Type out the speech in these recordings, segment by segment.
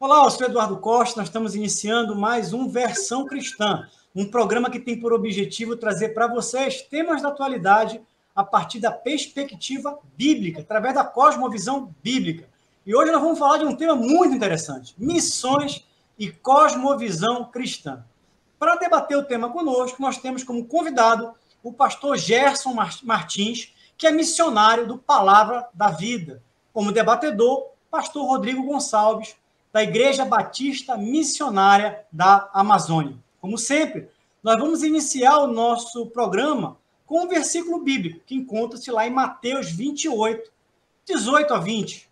Olá, eu sou Eduardo Costa, nós estamos iniciando mais um Versão Cristã, um programa que tem por objetivo trazer para vocês temas da atualidade a partir da perspectiva bíblica, através da cosmovisão bíblica. E hoje nós vamos falar de um tema muito interessante, missões e cosmovisão cristã. Para debater o tema conosco, nós temos como convidado o pastor Gerson Martins, que é missionário do Palavra da Vida. Como debatedor, pastor Rodrigo Gonçalves, da Igreja Batista Missionária da Amazônia. Como sempre, nós vamos iniciar o nosso programa com um versículo bíblico, que encontra-se lá em Mateus 28, 18 a 20.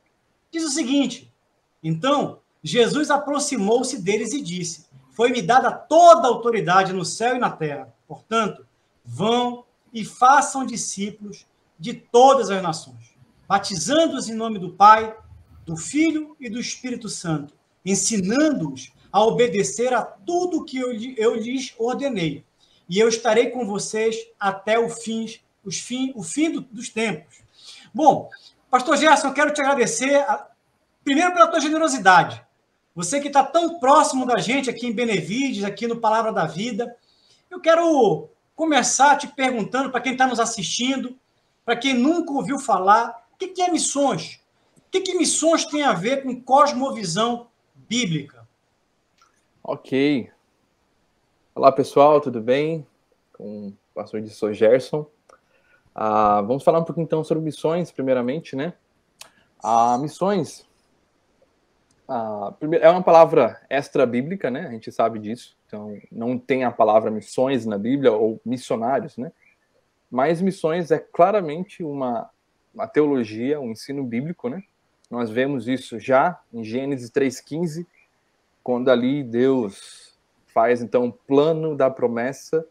Diz o seguinte: então, Jesus aproximou-se deles e disse: foi-me dada toda a autoridade no céu e na terra. Portanto, vão e façam discípulos de todas as nações, batizando-os em nome do Pai, do Filho e do Espírito Santo, ensinando-os a obedecer a tudo que eu lhes ordenei. E eu estarei com vocês até o fim dos tempos. Bom, pastor Gerson, eu quero te agradecer, primeiro pela tua generosidade. Você que está tão próximo da gente aqui em Benevides, aqui no Palavra da Vida. Eu quero começar te perguntando, para quem está nos assistindo, para quem nunca ouviu falar, o que é missões? O que missões tem a ver com cosmovisão bíblica? Ok. Olá, pessoal, tudo bem? Com o pastor de Sou Gerson. Vamos falar um pouquinho, então, sobre missões, primeiramente, né? Missões é uma palavra extra-bíblica, né? A gente sabe disso. Então, não tem a palavra missões na Bíblia, ou missionários, né? Mas missões é claramente uma teologia, um ensino bíblico, né? Nós vemos isso já em Gênesis 3,15, quando ali Deus faz, então, o plano da promessa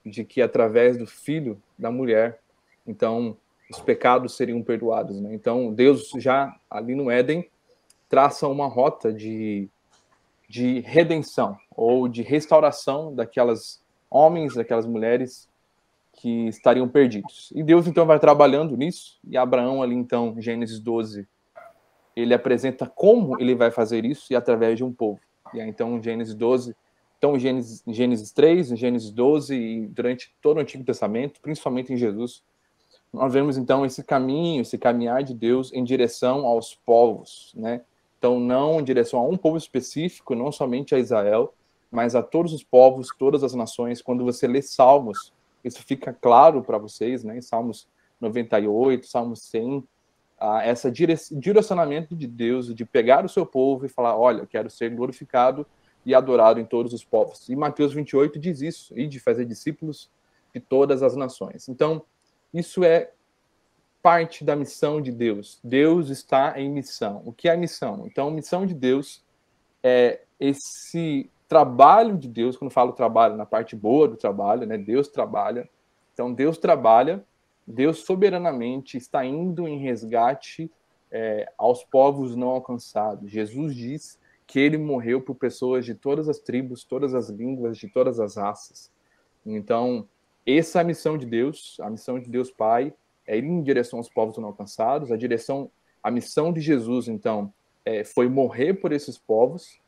de que, através do filho da mulher, então, os pecados seriam perdoados, né? Então, Deus já, ali no Éden, traça uma rota de redenção, ou de restauração daquelas homens, daquelas mulheres que estariam perdidos. E Deus, então, vai trabalhando nisso, e Abraão, ali, então, Gênesis 12, ele apresenta como ele vai fazer isso, e através de um povo. E aí, então, Gênesis 12, então, Gênesis 3, Gênesis 12, e durante todo o Antigo Testamento, principalmente em Jesus, nós vemos, então, esse caminho, esse caminhar de Deus em direção aos povos, né? Então, não em direção a um povo específico, não somente a Israel, mas a todos os povos, todas as nações. Quando você lê Salmos, isso fica claro para vocês, né? Em Salmos 98, Salmos 100, esse direcionamento de Deus de pegar o seu povo e falar: olha, eu quero ser glorificado e adorado em todos os povos. E Mateus 28 diz isso, e de fazer discípulos de todas as nações. Então, isso é parte da missão de Deus. Deus está em missão. O que é a missão? Então, a missão de Deus é esse trabalho de Deus. Quando eu falo trabalho, na parte boa do trabalho, né? Deus trabalha. Então, Deus trabalha, Deus soberanamente está indo em resgate aos povos não alcançados. Jesus diz que ele morreu por pessoas de todas as tribos, todas as línguas, de todas as raças. Então, essa é a missão de Deus Pai, é ir em direção aos povos não alcançados. A missão de Jesus, então, foi morrer por esses povos,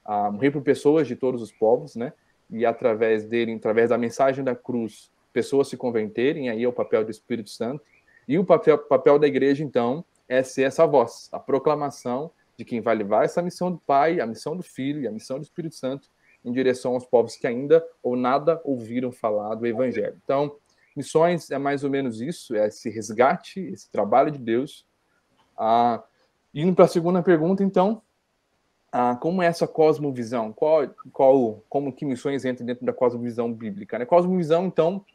morrer por pessoas de todos os povos, né? E através dele, através da mensagem da cruz, pessoas se converterem, aí é o papel do Espírito Santo. E o papel da igreja, então, é ser essa voz, a proclamação de quem vai levar essa missão do Pai, a missão do Filho e a missão do Espírito Santo em direção aos povos que ainda ou nada ouviram falar do Evangelho. Então, missões é mais ou menos isso, é esse resgate, esse trabalho de Deus. Indo para a segunda pergunta, então, como é essa cosmovisão? Como que missões entram dentro da cosmovisão bíblica? Né? Cosmovisão, então,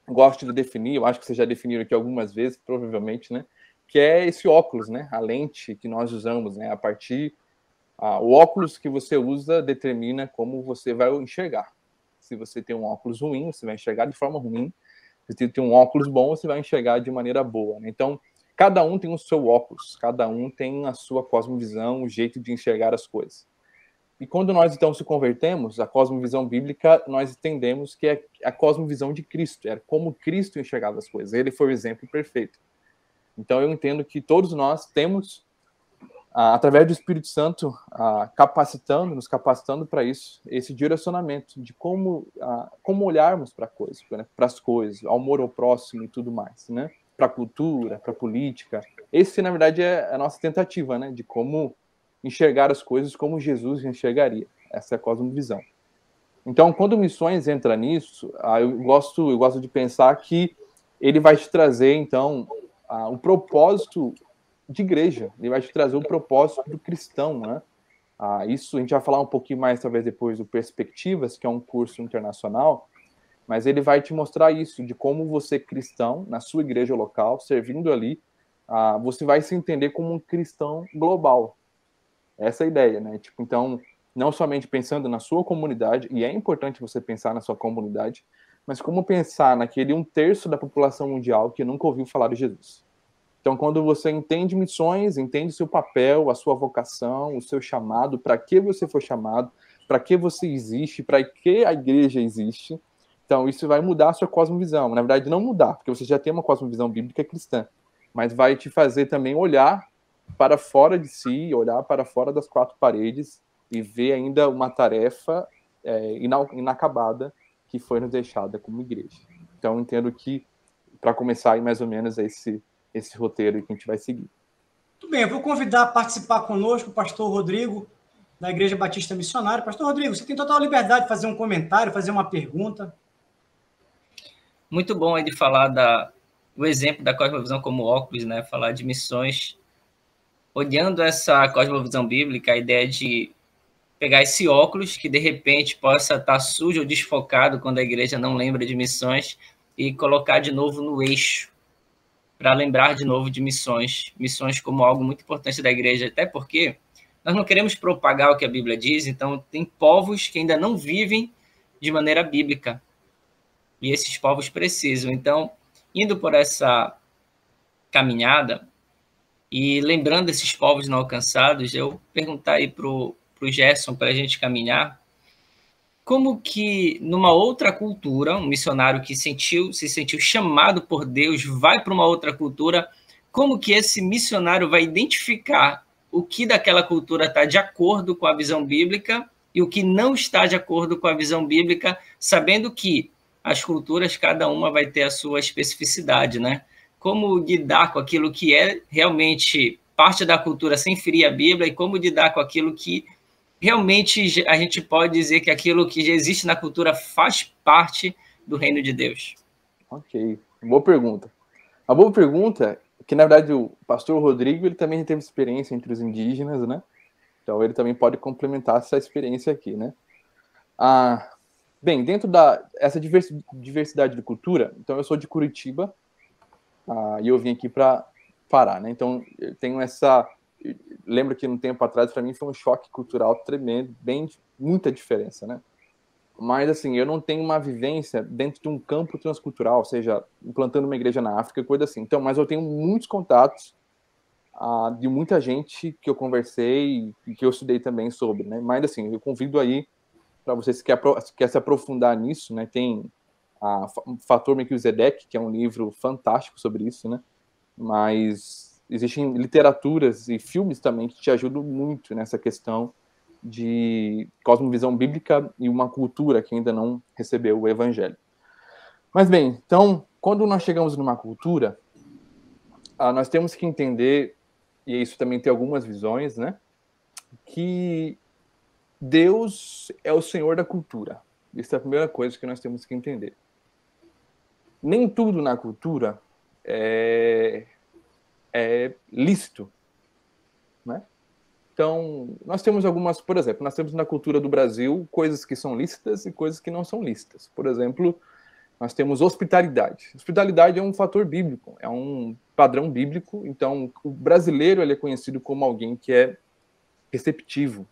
gosto de definir, eu acho que vocês já definiram aqui algumas vezes, provavelmente, né? Que é esse óculos, né? A lente que nós usamos, né? O óculos que você usa determina como você vai enxergar. Se você tem um óculos ruim, você vai enxergar de forma ruim. Se você tem um óculos bom, você vai enxergar de maneira boa, né? Então, cada um tem o seu óculos, cada um tem a sua cosmovisão, o jeito de enxergar as coisas. E quando nós, então, se convertemos, a cosmovisão bíblica, nós entendemos que é a cosmovisão de Cristo, é como Cristo enxergava as coisas. Ele foi o exemplo perfeito. Então, eu entendo que todos nós temos através do Espírito Santo, nos capacitando para isso, esse direcionamento de como olharmos para coisas, né, para as coisas, ao amor ao próximo e tudo mais, né, para a cultura, para a política. Esse, na verdade, é a nossa tentativa, né, de como enxergar as coisas como Jesus enxergaria. Essa é a cosmovisão. Então, quando missões entra nisso, eu gosto de pensar que ele vai te trazer, então, um propósito de igreja. Ele vai te trazer o propósito do cristão, né? Isso a gente vai falar um pouquinho mais, talvez, depois do Perspectivas, que é um curso internacional, mas ele vai te mostrar isso, de como você, cristão, na sua igreja local, servindo ali, você vai se entender como um cristão global. Essa é a ideia, né? Tipo, então, não somente pensando na sua comunidade, e é importante você pensar na sua comunidade, mas como pensar naquele 1/3 da população mundial que nunca ouviu falar de Jesus. Então, quando você entende missões, entende seu papel, a sua vocação, o seu chamado, para que você foi chamado, para que você existe, para que a igreja existe, então isso vai mudar a sua cosmovisão. Na verdade, não mudar, porque você já tem uma cosmovisão bíblica cristã, mas vai te fazer também olhar para fora de si, olhar para fora das 4 paredes e ver ainda uma tarefa inacabada que foi nos deixada como igreja. Então, entendo que, para começar aí mais ou menos esse roteiro que a gente vai seguir. Muito bem, eu vou convidar a participar conosco o pastor Rodrigo, da Igreja Batista Missionária. Pastor Rodrigo, você tem total liberdade de fazer um comentário, fazer uma pergunta. Muito bom aí de falar do exemplo da cosmovisão como óculos, né? Falar de missões. Olhando essa cosmovisão bíblica, a ideia de pegar esse óculos que, de repente, possa estar sujo ou desfocado quando a igreja não lembra de missões e colocar de novo no eixo, para lembrar de novo de missões como algo muito importante da igreja, até porque nós não queremos propagar o que a Bíblia diz, então tem povos que ainda não vivem de maneira bíblica, e esses povos precisam. Então, indo por essa caminhada e lembrando esses povos não alcançados, eu perguntar aí para o Gerson, para a gente caminhar, como que numa outra cultura, um missionário que se sentiu chamado por Deus, vai para uma outra cultura, como que esse missionário vai identificar o que daquela cultura está de acordo com a visão bíblica e o que não está de acordo com a visão bíblica, sabendo que as culturas, cada uma vai ter a sua especificidade, né? Como lidar com aquilo que é realmente parte da cultura sem ferir a Bíblia e como lidar com aquilo que realmente a gente pode dizer que aquilo que já existe na cultura faz parte do reino de Deus? Ok, boa pergunta. A boa pergunta é que, na verdade, o pastor Rodrigo ele também teve experiência entre os indígenas, né? Então ele também pode complementar essa experiência aqui, né? Bem, dentro essa diversidade de cultura, então eu sou de Curitiba e eu vim aqui para Pará, né? Então eu tenho lembro que um tempo atrás para mim foi um choque cultural tremendo, muita diferença, né? Mas assim, eu não tenho uma vivência dentro de um campo transcultural, ou seja, implantando uma igreja na África, coisa assim. Então, mas eu tenho muitos contatos de muita gente que eu conversei e que eu estudei também sobre, né? Mas assim, eu convido aí para vocês que quer se aprofundar nisso, né? Tem o Fator Melquisedeque, que é um livro fantástico sobre isso, né? Mas existem literaturas e filmes também que te ajudam muito nessa questão de cosmovisão bíblica e uma cultura que ainda não recebeu o evangelho. Mas bem, então, quando nós chegamos numa cultura, nós temos que entender, e isso também tem algumas visões, né, que Deus é o Senhor da cultura. Isso é a primeira coisa que nós temos que entender. Nem tudo na cultura é lícito, né? Então, nós temos algumas, por exemplo, nós temos na cultura do Brasil coisas que são lícitas e coisas que não são lícitas. Por exemplo, nós temos hospitalidade. Hospitalidade é um fator bíblico, é um padrão bíblico. Então, o brasileiro ele é conhecido como alguém que é receptivo.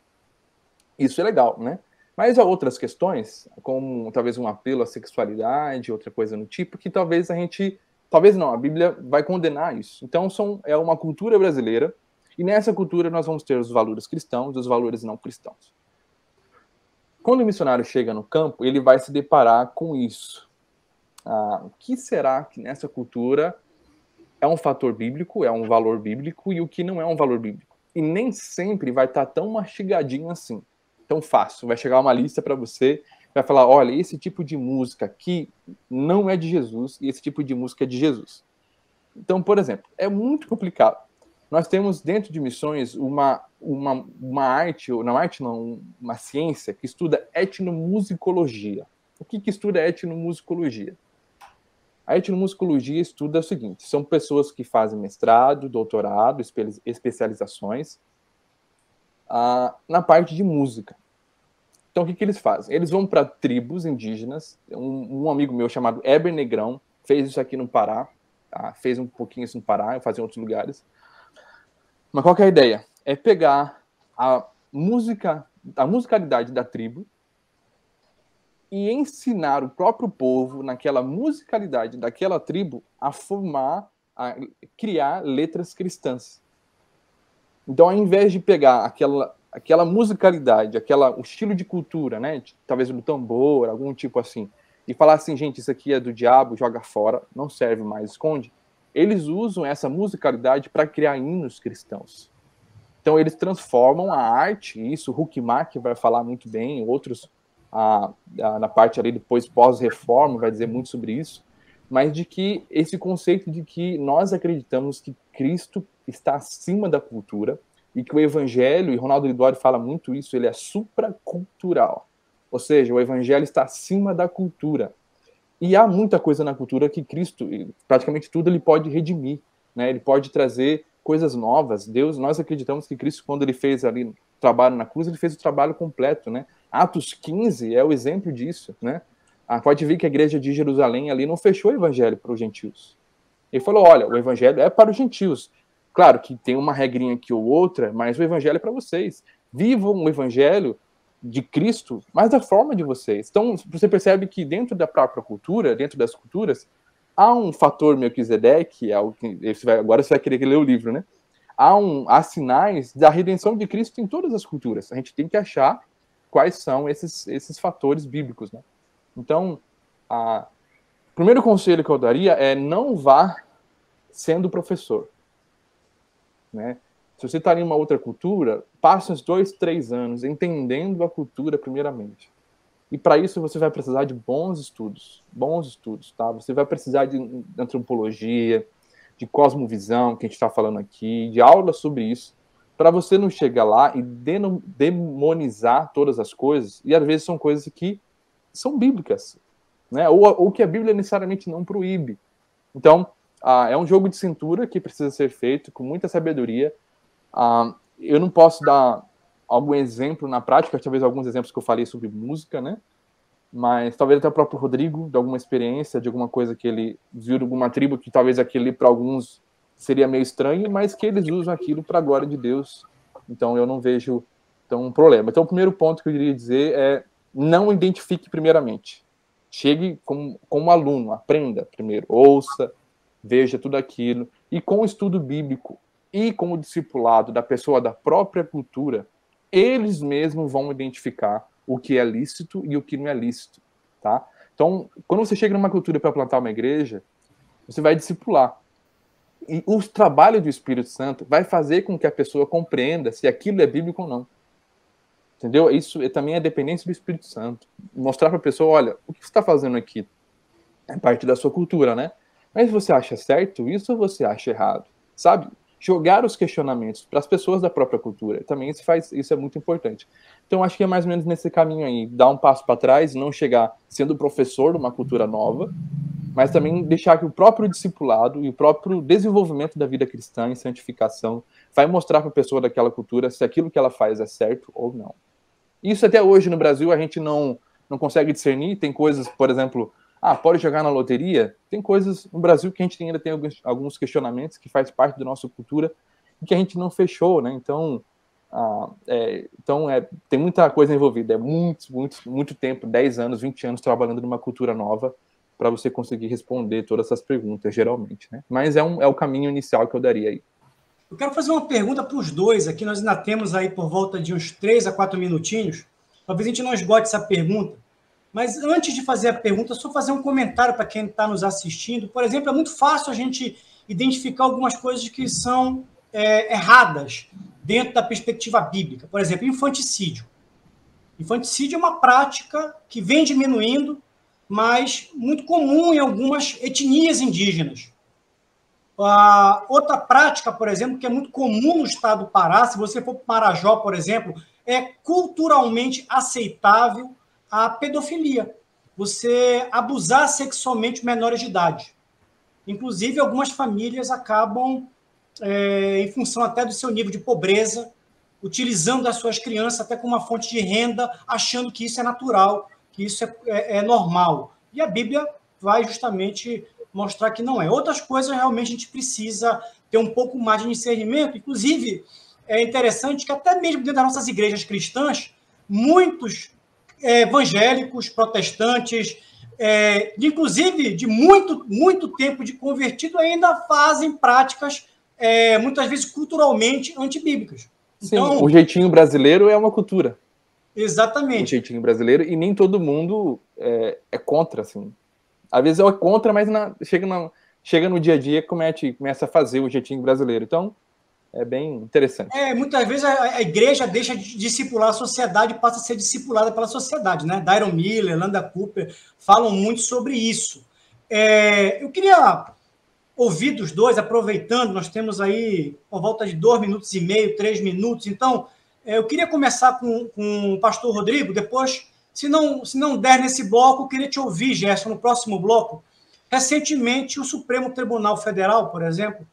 Isso é legal, né? Mas há outras questões, como talvez um apelo à sexualidade, outra coisa no tipo, que talvez a Bíblia vai condenar isso. Então, é uma cultura brasileira, e nessa cultura nós vamos ter os valores cristãos e os valores não cristãos. Quando o missionário chega no campo, ele vai se deparar com isso. O que será que nessa cultura é um fator bíblico, é um valor bíblico, e o que não é um valor bíblico? e nem sempre vai estar tão mastigadinho assim, tão fácil. Vai chegar uma lista para você, vai falar, olha, esse tipo de música aqui não é de Jesus e esse tipo de música é de Jesus. Então, por exemplo, é muito complicado. Nós temos dentro de missões uma arte, ou não arte não, uma ciência que estuda etnomusicologia. O que estuda etnomusicologia? A etnomusicologia estuda o seguinte, são pessoas que fazem mestrado, doutorado, especializações na parte de música. Então, o que eles fazem? Eles vão para tribos indígenas. Um amigo meu chamado Eber Negrão fez isso aqui no Pará, tá? Fez um pouquinho isso no Pará, fazia em outros lugares. Mas qual que é a ideia? É pegar a musicalidade da tribo e ensinar o próprio povo, naquela musicalidade daquela tribo, a criar letras cristãs. Então, ao invés de pegar aquela musicalidade, o estilo de cultura, né, talvez do tambor, algum tipo assim, e falar assim, gente, isso aqui é do diabo, joga fora, não serve mais, esconde, eles usam essa musicalidade para criar hinos cristãos. Então, eles transformam a arte, e isso o Huckmark vai falar muito bem, outros na parte ali depois pós-reforma vai dizer muito sobre isso, mas de que esse conceito de que nós acreditamos que Cristo está acima da cultura e que o evangelho, e Ronaldo Lidório fala muito isso, ele é supracultural, ou seja, o evangelho está acima da cultura. E há muita coisa na cultura que Cristo, praticamente tudo, ele pode redimir, né? Ele pode trazer coisas novas. Deus, nós acreditamos que Cristo, quando ele fez ali o trabalho na cruz, ele fez o trabalho completo, né? Atos 15 é o exemplo disso, né? Pode ver que a igreja de Jerusalém ali não fechou o evangelho para os gentios. Ele falou, olha, o evangelho é para os gentios. Claro que tem uma regrinha aqui ou outra, mas o evangelho é para vocês. Vivam o evangelho de Cristo, mas da forma de vocês. Então, você percebe que dentro da própria cultura, dentro das culturas, há um fator Melquisedeque, agora você vai querer ler o livro, né? Há sinais da redenção de Cristo em todas as culturas. A gente tem que achar quais são esses fatores bíblicos, né? Então, o primeiro conselho que eu daria é não vá sendo professor, né? Se você está em uma outra cultura, passe uns 2, 3 anos entendendo a cultura primeiramente. E para isso você vai precisar de bons estudos, tá? Você vai precisar de antropologia, de cosmovisão, que a gente está falando aqui, de aulas sobre isso, para você não chegar lá e demonizar todas as coisas, e às vezes são coisas que são bíblicas, né? Ou que a Bíblia necessariamente não proíbe. Então, é um jogo de cintura que precisa ser feito com muita sabedoria. Eu não posso dar algum exemplo na prática, talvez alguns exemplos que eu falei sobre música, né? Mas talvez até o próprio Rodrigo, de alguma experiência, de alguma coisa que ele viu de alguma tribo, que talvez aquele para alguns seria meio estranho, mas que eles usam aquilo para a glória de Deus. Então eu não vejo um problema. Então o primeiro ponto que eu queria dizer é não identifique primeiramente. Chegue como aluno, aprenda primeiro, ouça, veja tudo aquilo, e com o estudo bíblico e com o discipulado da pessoa da própria cultura, eles mesmos vão identificar o que é lícito e o que não é lícito, tá? Então, quando você chega numa cultura para plantar uma igreja, você vai discipular. E o trabalho do Espírito Santo vai fazer com que a pessoa compreenda se aquilo é bíblico ou não. Entendeu? Isso também é dependência do Espírito Santo. Mostrar para a pessoa, olha, o que você está fazendo aqui é parte da sua cultura, né? Mas você acha certo isso ou você acha errado? Sabe? Jogar os questionamentos para as pessoas da própria cultura. Também isso é muito importante. Então, acho que é mais ou menos nesse caminho aí. Dar um passo para trás, não chegar sendo professor de uma cultura nova, mas também deixar que o próprio discipulado e o próprio desenvolvimento da vida cristã em santificação vai mostrar para a pessoa daquela cultura se aquilo que ela faz é certo ou não. Isso até hoje no Brasil a gente não consegue discernir. Tem coisas, por exemplo, pode jogar na loteria? Tem coisas no Brasil que a gente ainda tem alguns questionamentos que faz parte da nossa cultura e que a gente não fechou, né? Então, tem muita coisa envolvida. É muito tempo, 10 anos, 20 anos trabalhando numa cultura nova para você conseguir responder todas essas perguntas, geralmente, né? Mas é o caminho inicial que eu daria aí. Eu quero fazer uma pergunta para os dois aqui. Nós ainda temos aí por volta de uns 3 a 4 minutinhos. Talvez a gente não esgote essa pergunta. Mas antes de fazer a pergunta, só fazer um comentário para quem está nos assistindo. Por exemplo, é muito fácil a gente identificar algumas coisas que são erradas dentro da perspectiva bíblica. Por exemplo, infanticídio. Infanticídio é uma prática que vem diminuindo, mas muito comum em algumas etnias indígenas. Outra prática, por exemplo, que é muito comum no estado do Pará, se você for para Marajó, por exemplo, é culturalmente aceitável a pedofilia. Você abusar sexualmente menores de idade. Inclusive, algumas famílias acabam, em função até do seu nível de pobreza, utilizando as suas crianças até como uma fonte de renda, achando que isso é natural, que isso é normal. E a Bíblia vai justamente mostrar que não é. Outras coisas, realmente, a gente precisa ter um pouco mais de discernimento. Inclusive, é interessante que até mesmo dentro das nossas igrejas cristãs, muitos evangélicos, protestantes, inclusive de muito tempo de convertido, ainda fazem práticas, muitas vezes culturalmente, antibíblicas. Sim, então, o jeitinho brasileiro é uma cultura. Exatamente. O jeitinho brasileiro, e nem todo mundo é contra, assim. Às vezes é contra, mas chega no dia a dia e começa a fazer o jeitinho brasileiro. Então, é bem interessante. Muitas vezes a igreja deixa de discipular a sociedade e passa a ser discipulada pela sociedade, né? Dairon Miller, Landa Cooper falam muito sobre isso. Eu queria ouvir dos dois, aproveitando, nós temos aí por volta de 2 minutos e meio, 3 minutos, então eu queria começar com o pastor Rodrigo, depois, se não der nesse bloco, eu queria te ouvir, Gerson, no próximo bloco. Recentemente, o Supremo Tribunal Federal, por exemplo,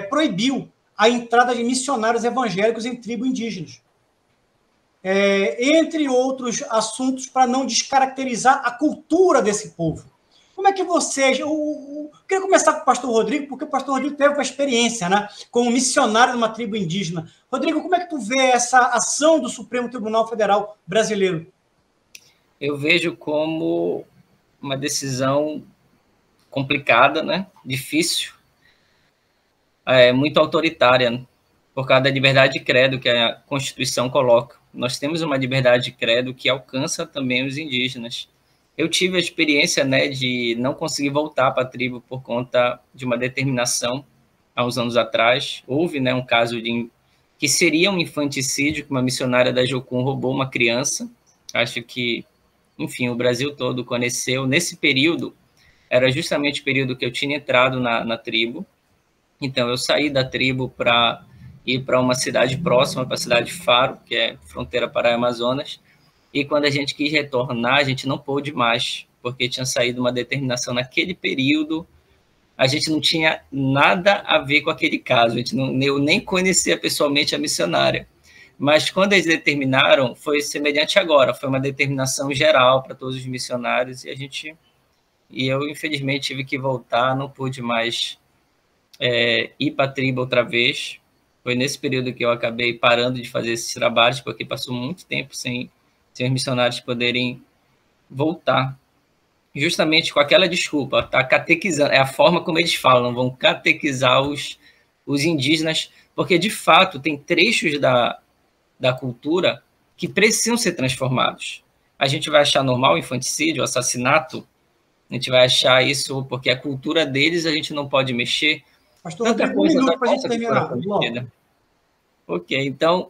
proibiu a entrada de missionários evangélicos em tribos indígenas. Entre outros assuntos, para não descaracterizar a cultura desse povo. Como é que vocês... Eu queria começar com o pastor Rodrigo, porque o pastor Rodrigo teve uma experiência, né, como missionário numa tribo indígena. Rodrigo, como é que tu vê essa ação do Supremo Tribunal Federal brasileiro? Eu vejo como uma decisão complicada, né, difícil, muito autoritária, por causa da liberdade de credo que a Constituição coloca. Nós temos uma liberdade de credo que alcança também os indígenas. Eu tive a experiência, né, de não conseguir voltar para a tribo por conta de uma determinação há uns anos atrás. Houve, né, um caso que seria um infanticídio, que uma missionária da Jocum roubou uma criança. Acho que, enfim, o Brasil todo conheceu. Nesse período, era justamente o período que eu tinha entrado na tribo. Então, eu saí da tribo para ir para uma cidade próxima, para a cidade de Faro, que é fronteira Paraná-Amazonas, e quando a gente quis retornar, a gente não pôde mais, porque tinha saído uma determinação naquele período, a gente não tinha nada a ver com aquele caso, eu nem conhecia pessoalmente a missionária, mas quando eles determinaram, foi semelhante agora, foi uma determinação geral para todos os missionários, e eu, infelizmente, tive que voltar, não pude mais ir para a tribo outra vez. Foi nesse período que eu acabei parando de fazer esses trabalhos, porque passou muito tempo sem os missionários poderem voltar, justamente com aquela desculpa, tá catequizando, é a forma como eles falam, vão catequizar os indígenas, porque de fato tem trechos da cultura que precisam ser transformados. A gente vai achar normal o infanticídio, o assassinato, a gente vai achar isso porque a cultura deles a gente não pode mexer. Pastor, tanta coisa da nossa terminar. Ok, então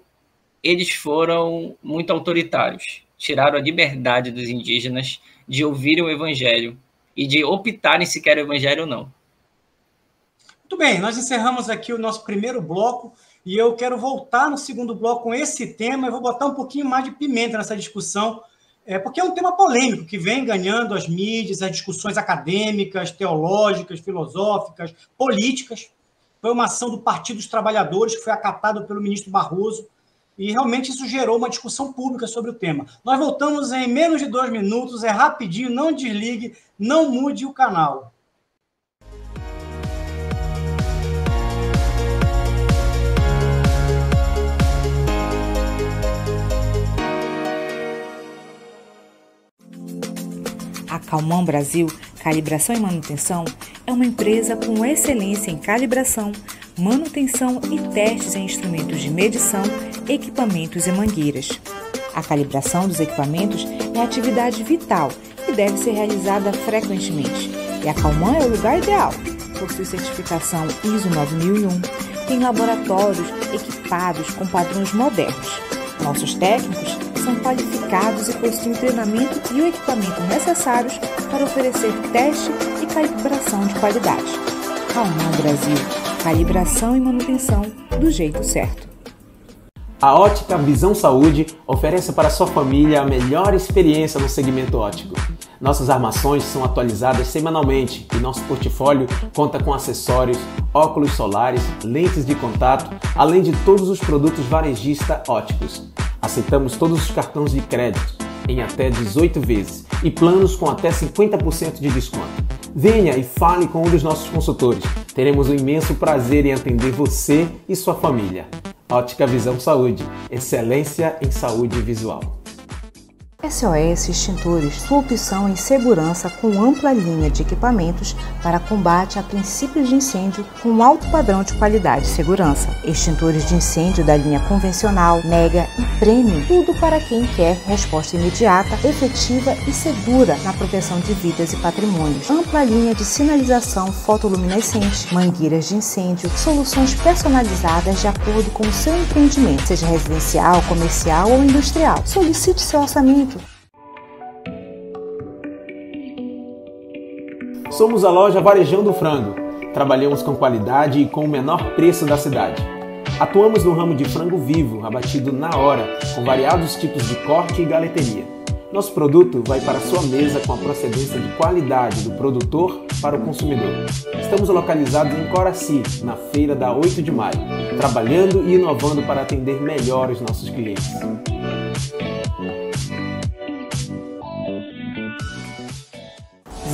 eles foram muito autoritários, tiraram a liberdade dos indígenas de ouvirem o evangelho e de optarem se querem o evangelho ou não. Muito bem, nós encerramos aqui o nosso primeiro bloco e eu quero voltar no segundo bloco com esse tema. Eu vou botar um pouquinho mais de pimenta nessa discussão, porque é um tema polêmico que vem ganhando as mídias, as discussões acadêmicas, teológicas, filosóficas, políticas. Foi uma ação do Partido dos Trabalhadores que foi acatada pelo ministro Barroso e realmente isso gerou uma discussão pública sobre o tema. Nós voltamos em menos de 2 minutos, é rapidinho, não desligue, não mude o canal. A Calman Brasil Calibração e Manutenção é uma empresa com excelência em calibração, manutenção e testes em instrumentos de medição, equipamentos e mangueiras. A calibração dos equipamentos é atividade vital e deve ser realizada frequentemente. E a Calman é o lugar ideal. Possui certificação ISO 9001, tem laboratórios equipados com padrões modernos. Nossos técnicos são qualificados e possuem o treinamento e o equipamento necessários para oferecer teste e calibração de qualidade. Raumão Brasil, calibração e manutenção do jeito certo. A Ótica Visão Saúde oferece para sua família a melhor experiência no segmento óptico. Nossas armações são atualizadas semanalmente e nosso portfólio conta com acessórios, óculos solares, lentes de contato, além de todos os produtos varejista ópticos. Aceitamos todos os cartões de crédito em até 18 vezes e planos com até 50% de desconto. Venha e fale com um dos nossos consultores. Teremos um imenso prazer em atender você e sua família. Ótica Visão Saúde, excelência em saúde visual. SOS Extintores, sua opção em segurança com ampla linha de equipamentos para combate a princípios de incêndio com alto padrão de qualidade e segurança. Extintores de incêndio da linha convencional, mega e premium, tudo para quem quer resposta imediata, efetiva e segura na proteção de vidas e patrimônios. Ampla linha de sinalização fotoluminescente, mangueiras de incêndio, soluções personalizadas de acordo com o seu empreendimento, seja residencial, comercial ou industrial. Solicite seu orçamento. Somos a loja Varejão Frango. Trabalhamos com qualidade e com o menor preço da cidade. Atuamos no ramo de frango vivo, abatido na hora, com variados tipos de corte e galeteria. Nosso produto vai para a sua mesa com a procedência de qualidade do produtor para o consumidor. Estamos localizados em Coraci, na feira da 8 de maio, trabalhando e inovando para atender melhor os nossos clientes.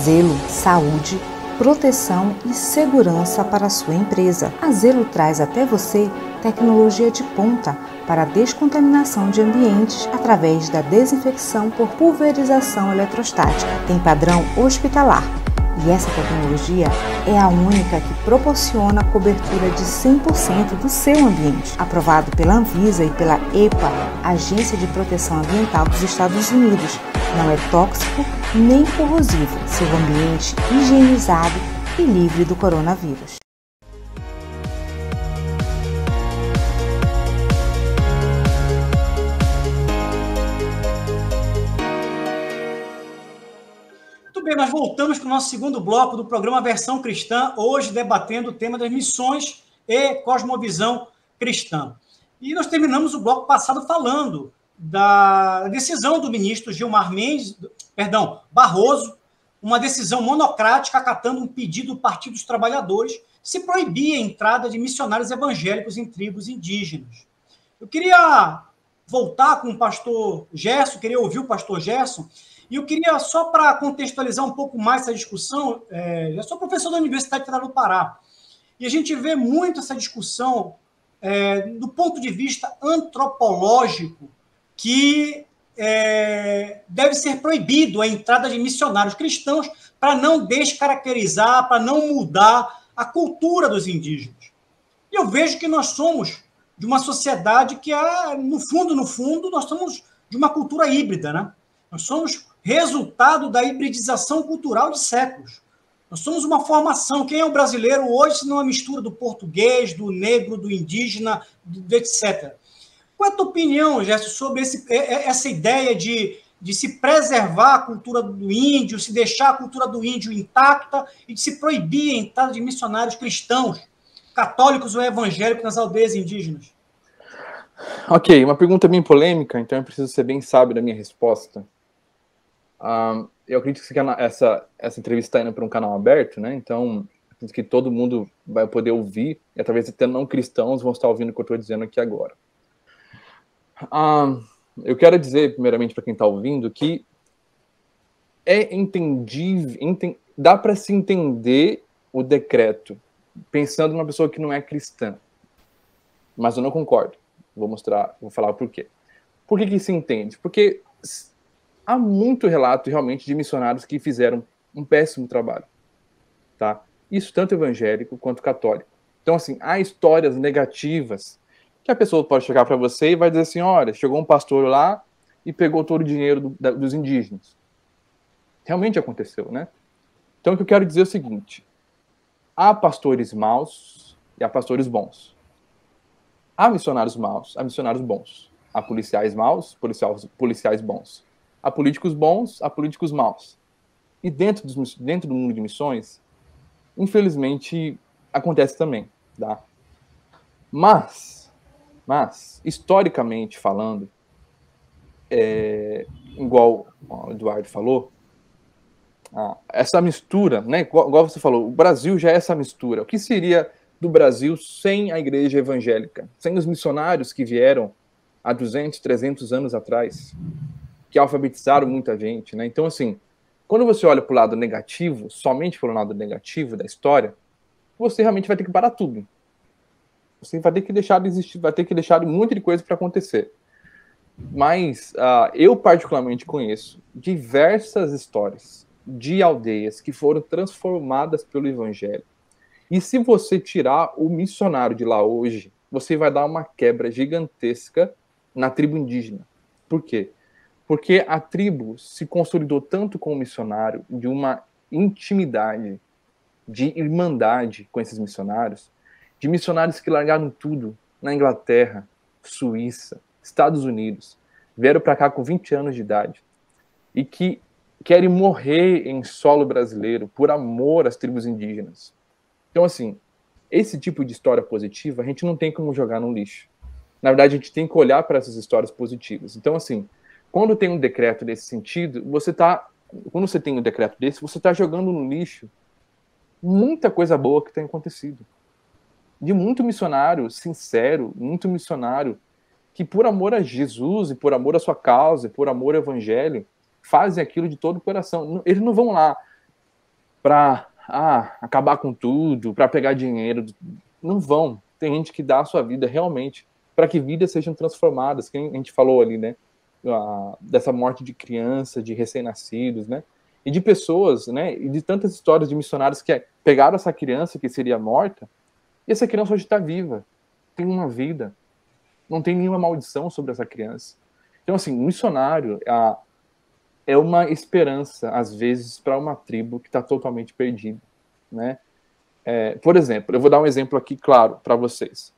Zelo, saúde, proteção e segurança para a sua empresa. A Zelo traz até você tecnologia de ponta para a descontaminação de ambientes através da desinfecção por pulverização eletrostática. Tem padrão hospitalar e essa tecnologia é a única que proporciona a cobertura de 100% do seu ambiente. Aprovado pela Anvisa e pela EPA, Agência de Proteção Ambiental dos Estados Unidos. Não é tóxico nem corrosivo. Seu ambiente higienizado e livre do coronavírus. Muito bem, nós voltamos para o nosso segundo bloco do programa Versão Cristã, hoje debatendo o tema das missões e cosmovisão cristã. E nós terminamos o bloco passado falando da decisão do ministro Barroso, uma decisão monocrática acatando um pedido do Partido dos Trabalhadores, se proibir a entrada de missionários evangélicos em tribos indígenas. Eu queria voltar com o pastor Gerson, queria ouvir o pastor Gerson, e eu queria, só para contextualizar um pouco mais essa discussão, eu sou professor da Universidade Federal do Pará, e a gente vê muito essa discussão do ponto de vista antropológico, que deve ser proibido a entrada de missionários cristãos para não descaracterizar, para não mudar a cultura dos indígenas. E eu vejo que nós somos de uma sociedade que, no fundo, nós somos de uma cultura híbrida, né? Nós somos resultado da hibridização cultural de séculos. Nós somos uma formação. Quem é o brasileiro hoje, se não é uma mistura do português, do negro, do indígena, etc. Qual é a tua opinião, Gerson, sobre essa ideia de se preservar a cultura do índio, se deixar a cultura do índio intacta e de se proibir a entrada de missionários cristãos, católicos ou evangélicos nas aldeias indígenas? Ok, uma pergunta bem polêmica, então eu preciso ser bem sábio da minha resposta. Eu acredito que essa entrevista está indo para um canal aberto, né? Então, acredito que todo mundo vai poder ouvir, e através de até não cristãos vão estar ouvindo o que eu estou dizendo aqui agora. Eu quero dizer, primeiramente, para quem está ouvindo, que é entendível, dá para se entender o decreto pensando numa pessoa que não é cristã. Mas eu não concordo. Vou falar o porquê. Por que se entende? Porque há muito relato, realmente, de missionários que fizeram um péssimo trabalho. Tá? Isso tanto evangélico quanto católico. Então, assim, há histórias negativas que a pessoa pode chegar para você e vai dizer assim, olha, chegou um pastor lá e pegou todo o dinheiro dos indígenas. Realmente aconteceu, né? Então, o que eu quero dizer é o seguinte, há pastores maus e há pastores bons. Há missionários maus, há missionários bons. Há policiais maus, policiais bons. Há políticos bons, há políticos maus. E dentro do mundo de missões, infelizmente, acontece também, tá? Mas, historicamente falando, igual o Eduardo falou, essa mistura, né? Igual você falou, o Brasil já é essa mistura. O que seria do Brasil sem a igreja evangélica? Sem os missionários que vieram há 200, 300 anos atrás, que alfabetizaram muita gente, né? Então, assim, quando você olha para o lado negativo, somente pelo lado negativo da história, você realmente vai ter que parar tudo. Você vai ter que deixar de existir, vai ter que deixar um monte de coisa para acontecer. Mas eu particularmente conheço diversas histórias de aldeias que foram transformadas pelo evangelho. E se você tirar o missionário de lá hoje, você vai dar uma quebra gigantesca na tribo indígena. Por quê? Porque a tribo se consolidou tanto com o missionário, de uma intimidade, de irmandade com esses missionários, de missionários que largaram tudo na Inglaterra, Suíça, Estados Unidos, vieram para cá com 20 anos de idade e que querem morrer em solo brasileiro por amor às tribos indígenas. Então, assim, esse tipo de história positiva a gente não tem como jogar no lixo. Na verdade, a gente tem que olhar para essas histórias positivas. Então, assim, quando tem um decreto nesse sentido, quando você tem um decreto desse, você está jogando no lixo muita coisa boa que tem acontecido. De muito missionário sincero, muito missionário que por amor a Jesus e por amor à sua causa, e por amor ao evangelho, fazem aquilo de todo o coração. Eles não vão lá para acabar com tudo, para pegar dinheiro. Não vão. Tem gente que dá a sua vida realmente para que vidas sejam transformadas. Que a gente falou ali, né? Dessa morte de criança, de recém-nascidos, né? E de pessoas, né? E de tantas histórias de missionários que pegaram essa criança que seria morta, e essa criança hoje está viva, tem uma vida, não tem nenhuma maldição sobre essa criança. Então, assim, um missionário é uma esperança, às vezes, para uma tribo que está totalmente perdida, né? Por exemplo, eu vou dar um exemplo aqui claro para vocês.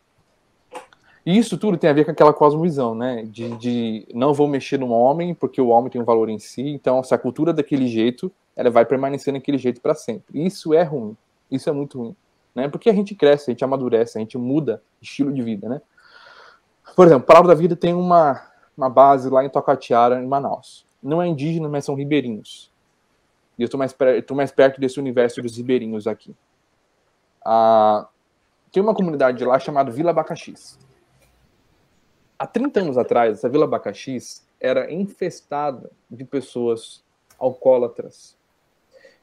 E isso tudo tem a ver com aquela cosmovisão, né? De não vou mexer no homem, porque o homem tem um valor em si, então, se a cultura é daquele jeito, ela vai permanecer naquele jeito para sempre. Isso é ruim, isso é muito ruim, né? Porque a gente cresce, a gente amadurece, a gente muda estilo de vida, né? Por exemplo, Palavra da Vida tem uma base lá em Tocatiara, em Manaus. Não é indígena, mas são ribeirinhos. E eu estou mais perto desse universo dos ribeirinhos aqui. Tem uma comunidade lá chamada Vila Abacaxis. Há 30 anos atrás, essa Vila Abacaxis era infestada de pessoas alcoólatras,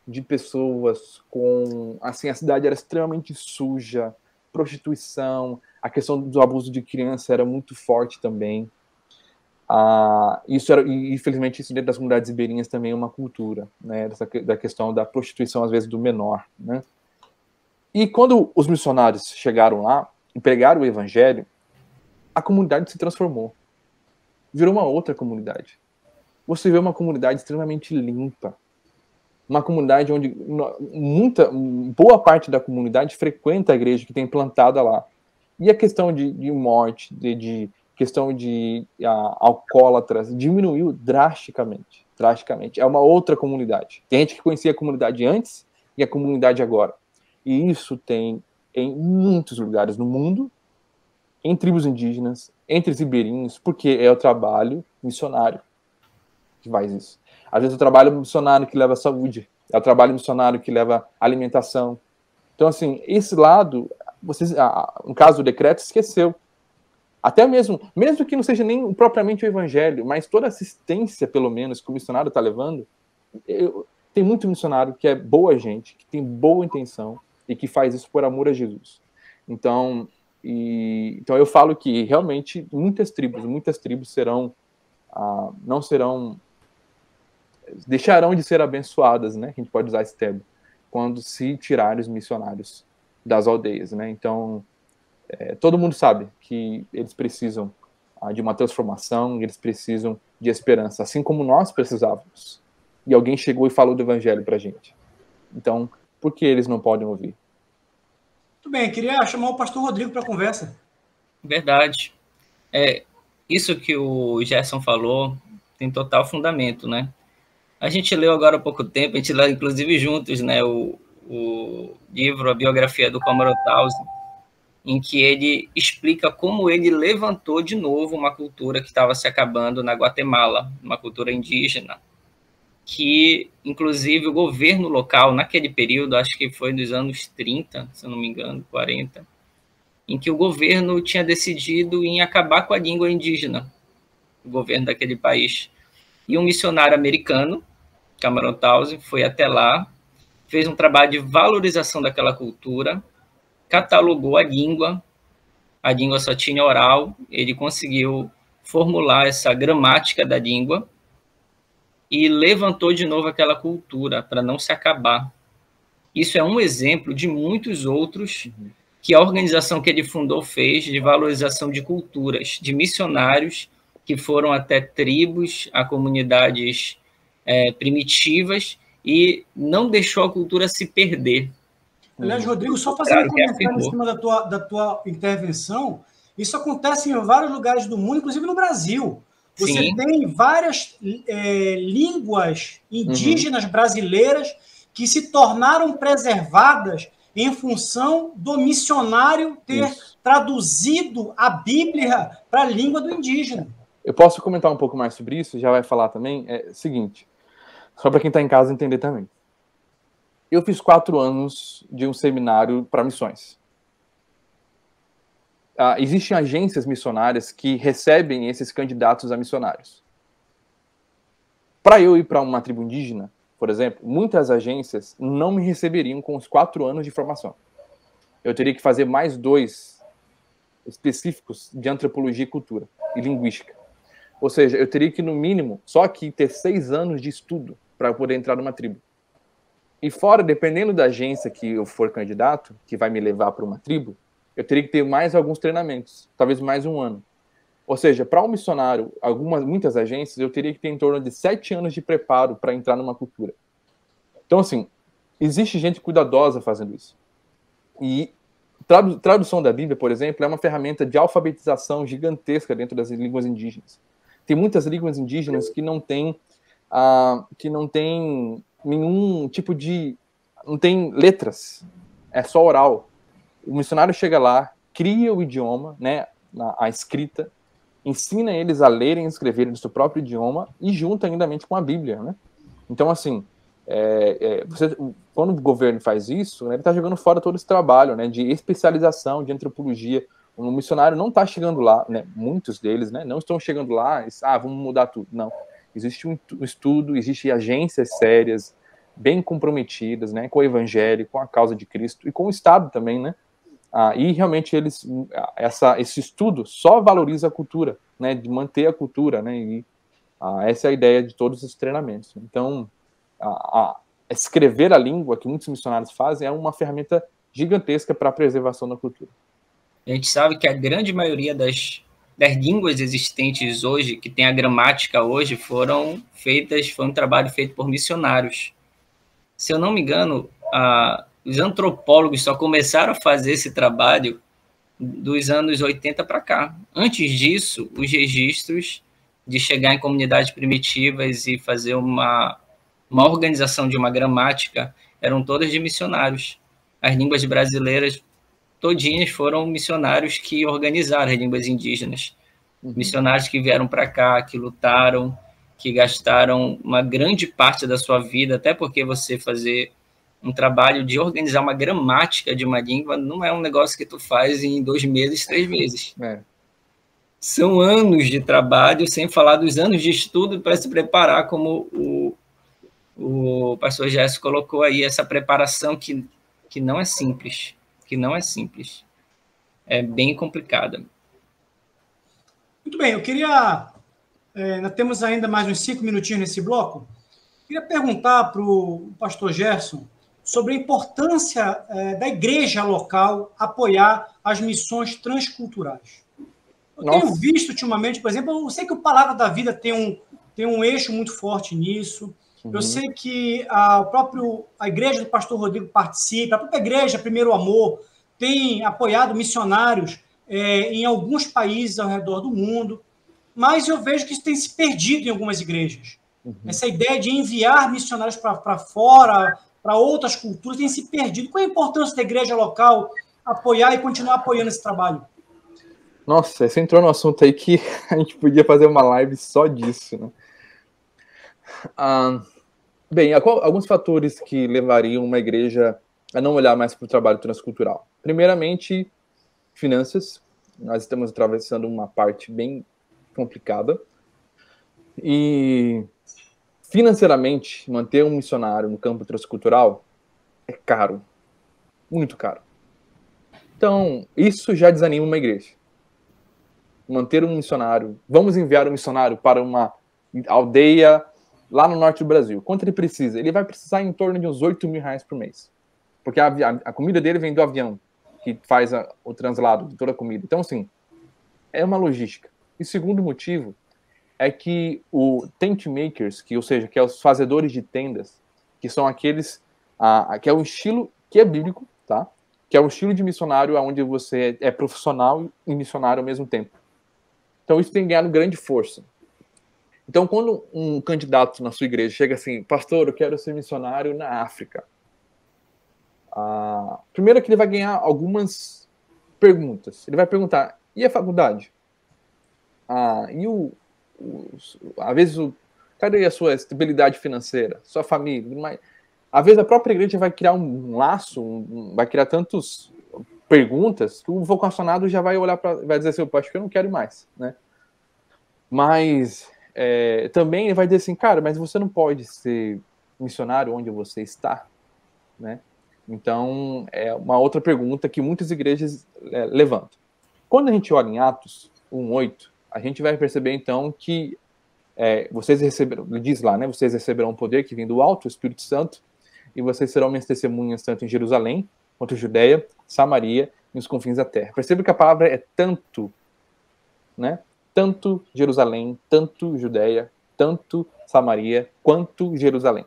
de pessoas com... Assim, a cidade era extremamente suja, prostituição, a questão do abuso de criança era muito forte também. Infelizmente, isso dentro das comunidades ribeirinhas também é uma cultura, né, da questão da prostituição, às vezes, do menor, né? E quando os missionários chegaram lá e pregaram o evangelho, a comunidade se transformou. Virou uma outra comunidade. Você vê uma comunidade extremamente limpa. Uma comunidade onde boa parte da comunidade frequenta a igreja que tem plantada lá. E a questão de morte, questão de alcoólatras, diminuiu drasticamente. É uma outra comunidade. Tem gente que conhecia a comunidade antes e a comunidade agora. E isso tem em muitos lugares no mundo, em tribos indígenas, entre os ribeirinhos, porque é o trabalho missionário que faz isso. Às vezes é o trabalho missionário que leva saúde, é o trabalho missionário que leva alimentação. Então, assim, esse lado, no caso do decreto, esqueceu. Até mesmo que não seja nem propriamente o evangelho, mas toda a assistência, pelo menos, que o missionário está levando, tem muito missionário que é boa gente, que tem boa intenção e que faz isso por amor a Jesus. Então eu falo que realmente muitas tribos deixarão de ser abençoadas, né? A gente pode usar esse termo, quando se tirarem os missionários das aldeias, né? Então, todo mundo sabe que eles precisam de uma transformação, eles precisam de esperança, assim como nós precisávamos. E alguém chegou e falou do evangelho pra gente. Então, por que eles não podem ouvir? Muito bem, queria chamar o pastor Rodrigo para a conversa. Verdade. Isso que o Gerson falou tem total fundamento, né? A gente leu agora há pouco tempo, a gente leu inclusive juntos, né, o livro, a biografia do Cameron Townsend, em que ele explica como ele levantou de novo uma cultura que estava se acabando na Guatemala, uma cultura indígena, que, inclusive, o governo local, naquele período, acho que foi nos anos 30, se eu não me engano, 40, em que o governo tinha decidido em acabar com a língua indígena, o governo daquele país. E um missionário americano, Cameron Townsend, foi até lá, fez um trabalho de valorização daquela cultura, catalogou a língua só tinha oral, ele conseguiu formular essa gramática da língua e levantou de novo aquela cultura para não se acabar. Isso é um exemplo de muitos outros que a organização que ele fundou fez de valorização de culturas, de missionários que foram até tribos, a comunidades primitivas e não deixou a cultura se perder. Aliás, Rodrigo, só fazendo um comentário em cima da tua intervenção, isso acontece em vários lugares do mundo, inclusive no Brasil. Você Sim. tem várias línguas indígenas brasileiras que se tornaram preservadas em função do missionário ter traduzido a Bíblia para a língua do indígena. Eu posso comentar um pouco mais sobre isso? Já vai falar também. É o seguinte, só para quem está em casa entender também. Eu fiz 4 anos de um seminário para missões. Existem agências missionárias que recebem esses candidatos a missionários. Para eu ir para uma tribo indígena, por exemplo, muitas agências não me receberiam com os 4 anos de formação. Eu teria que fazer mais 2 específicos de antropologia e cultura e linguística. Ou seja, eu teria que, no mínimo, só que ter 6 anos de estudo para poder entrar numa tribo. E fora, dependendo da agência que eu for candidato, que vai me levar para uma tribo, eu teria que ter mais alguns treinamentos, talvez mais 1 ano. Ou seja, para um missionário, muitas agências, eu teria que ter em torno de 7 anos de preparo para entrar numa cultura. Então, assim, existe gente cuidadosa fazendo isso. E tradução da Bíblia, por exemplo, é uma ferramenta de alfabetização gigantesca dentro das línguas indígenas. Tem muitas línguas indígenas que não têm nenhum tipo de... não tem letras, é só oral. O missionário chega lá, cria o idioma, né, a escrita, ensina eles a lerem e escreverem no seu próprio idioma e junta ainda com a Bíblia, né? Então, assim, quando o governo faz isso, né, ele está jogando fora todo esse trabalho, né, de especialização, de antropologia. O missionário não está chegando lá, né, muitos deles, né, não estão chegando lá, vamos mudar tudo. Não. Existe um estudo, existem agências sérias, bem comprometidas, né, com o evangelho, com a causa de Cristo e com o Estado também, né? E realmente esse estudo só valoriza a cultura, né, de manter a cultura, né, e essa é a ideia de todos os treinamentos. Então, escrever a língua, que muitos missionários fazem, é uma ferramenta gigantesca para a preservação da cultura. A gente sabe que a grande maioria das línguas existentes hoje, que tem a gramática hoje, foi um trabalho feito por missionários. Se eu não me engano, os antropólogos só começaram a fazer esse trabalho dos anos 80 para cá. Antes disso, os registros de chegar em comunidades primitivas e fazer uma organização de uma gramática eram todas de missionários. As línguas brasileiras todinhas foram missionários que organizaram as línguas indígenas. Missionários que vieram para cá, que lutaram, que gastaram uma grande parte da sua vida, até porque você fazer um trabalho de organizar uma gramática de uma língua não é um negócio que tu faz em 2 meses, 3 meses. São anos de trabalho, sem falar dos anos de estudo para se preparar, como o pastor Gerson colocou aí, essa preparação que não é simples, é bem complicada. Muito bem, eu queria... nós temos ainda mais uns 5 minutinhos nesse bloco. Queria perguntar para o pastor Gerson sobre a importância da igreja local apoiar as missões transculturais. Eu tenho visto ultimamente, por exemplo, eu sei que o Palavra da Vida tem um eixo muito forte nisso. Eu sei que a igreja do pastor Rodrigo participa, a própria igreja Primeiro Amor tem apoiado missionários em alguns países ao redor do mundo, mas eu vejo que isso tem se perdido em algumas igrejas. Essa ideia de enviar missionários para fora, para outras culturas, tem se perdido. Qual é a importância da igreja local apoiar e continuar apoiando esse trabalho? Nossa, você entrou no assunto aí que a gente podia fazer uma live só disso, né? Bem, alguns fatores que levariam uma igreja a não olhar mais para o trabalho transcultural. Primeiramente, finanças. Nós estamos atravessando uma parte bem complicada. E, financeiramente, manter um missionário no campo transcultural é caro. Muito caro. Então, isso já desanima uma igreja. Manter um missionário. Vamos enviar um missionário para uma aldeia lá no norte do Brasil. Quanto ele precisa? Ele vai precisar em torno de uns R$8.000 por mês. Porque a comida dele vem do avião, que faz o translado de toda a comida. Então, assim, é uma logística. E o segundo motivo é que o tent makers, que é os fazedores de tendas, que são aqueles, que é o estilo que é bíblico, tá? Que é o estilo de missionário onde você é profissional e missionário ao mesmo tempo. Então, isso tem ganhado grande força. Então, quando um candidato na sua igreja chega assim, pastor, eu quero ser missionário na África. Primeiro que ele vai ganhar algumas perguntas. Ele vai perguntar, e a faculdade? Às vezes, cadê a sua estabilidade financeira? Sua família? Mas, às vezes a própria igreja vai criar um laço, vai criar tantas perguntas que o vocacionado já vai olhar para, vai dizer assim, acho que eu não quero mais, né? Mas também ele vai dizer assim, cara, mas você não pode ser missionário onde você está, né? Então, é uma outra pergunta que muitas igrejas levantam. Quando a gente olha em Atos 1:8, a gente vai perceber, então, que vocês receberão, ele diz lá, né? Vocês receberão poder que vem do alto, o Espírito Santo, e vocês serão minhas testemunhas tanto em Jerusalém, quanto em Judeia, Samaria e os confins da terra. Perceba que a palavra é tanto, né? Tanto Jerusalém, tanto Judeia, tanto Samaria, quanto Jerusalém.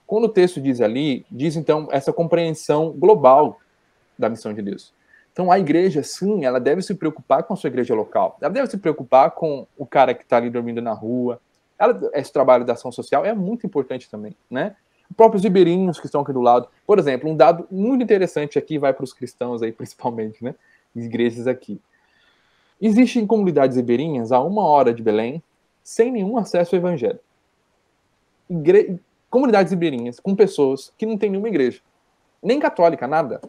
Quando o texto diz ali, diz então essa compreensão global da missão de Deus. Então a igreja, sim, ela deve se preocupar com a sua igreja local. Ela deve se preocupar com o cara que está ali dormindo na rua. Esse trabalho da ação social é muito importante também, né? Os próprios ribeirinhos que estão aqui do lado. Por exemplo, um dado muito interessante aqui, vai para os cristãos aí principalmente, né? Igrejas aqui. Existem comunidades ribeirinhas a 1 hora de Belém, sem nenhum acesso ao evangelho. Comunidades ribeirinhas com pessoas que não tem nenhuma igreja. Nem católica, nada.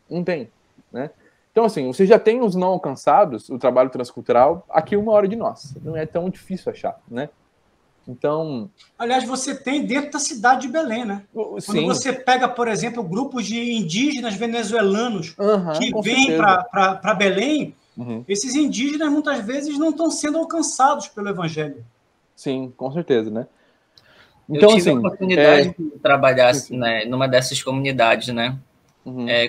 Não tem, né? Então, assim, você já tem os não alcançados, o trabalho transcultural, aqui 1 hora de nós. Não é tão difícil achar, né? Então... Aliás, você tem dentro da cidade de Belém, né? Sim. Quando você pega, por exemplo, grupos de indígenas venezuelanos que vêm para Belém, esses indígenas muitas vezes não estão sendo alcançados pelo evangelho. Sim, com certeza, né? Então, eu tive a oportunidade de trabalhar, né, numa dessas comunidades, né?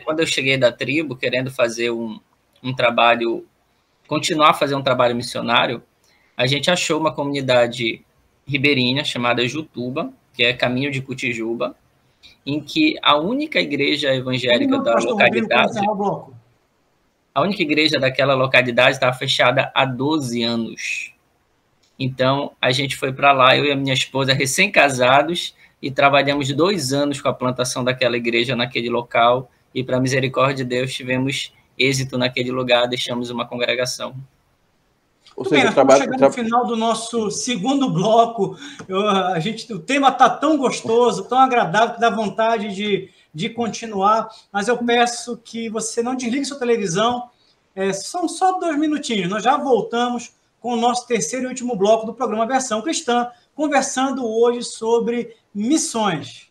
Quando eu cheguei da tribo, querendo fazer um trabalho, continuar a fazer um trabalho missionário, a gente achou uma comunidade ribeirinha chamada Jutuba, que é Caminho de Cutijuba, em que a única igreja evangélica da localidade, a única igreja daquela localidade estava fechada há 12 anos. Então, a gente foi para lá, eu e a minha esposa, recém-casados, e trabalhamos 2 anos com a plantação daquela igreja naquele local, e, para a misericórdia de Deus, tivemos êxito naquele lugar, deixamos uma congregação. Ou seja, estamos chegando no final do nosso segundo bloco. O tema está tão gostoso, tão agradável, que dá vontade de continuar, mas eu peço que você não desligue sua televisão. São só 2 minutinhos, nós já voltamos com o nosso terceiro e último bloco do programa Versão Cristã, conversando hoje sobre missões.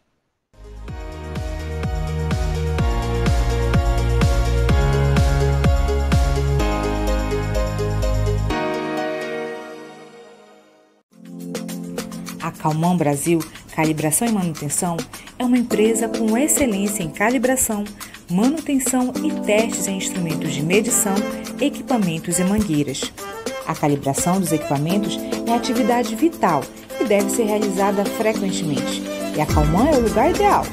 A Calmon Brasil Calibração e Manutenção é uma empresa com excelência em calibração, manutenção e testes em instrumentos de medição, equipamentos e mangueiras. A calibração dos equipamentos é atividade vital e deve ser realizada frequentemente. E a Calmon é o lugar ideal.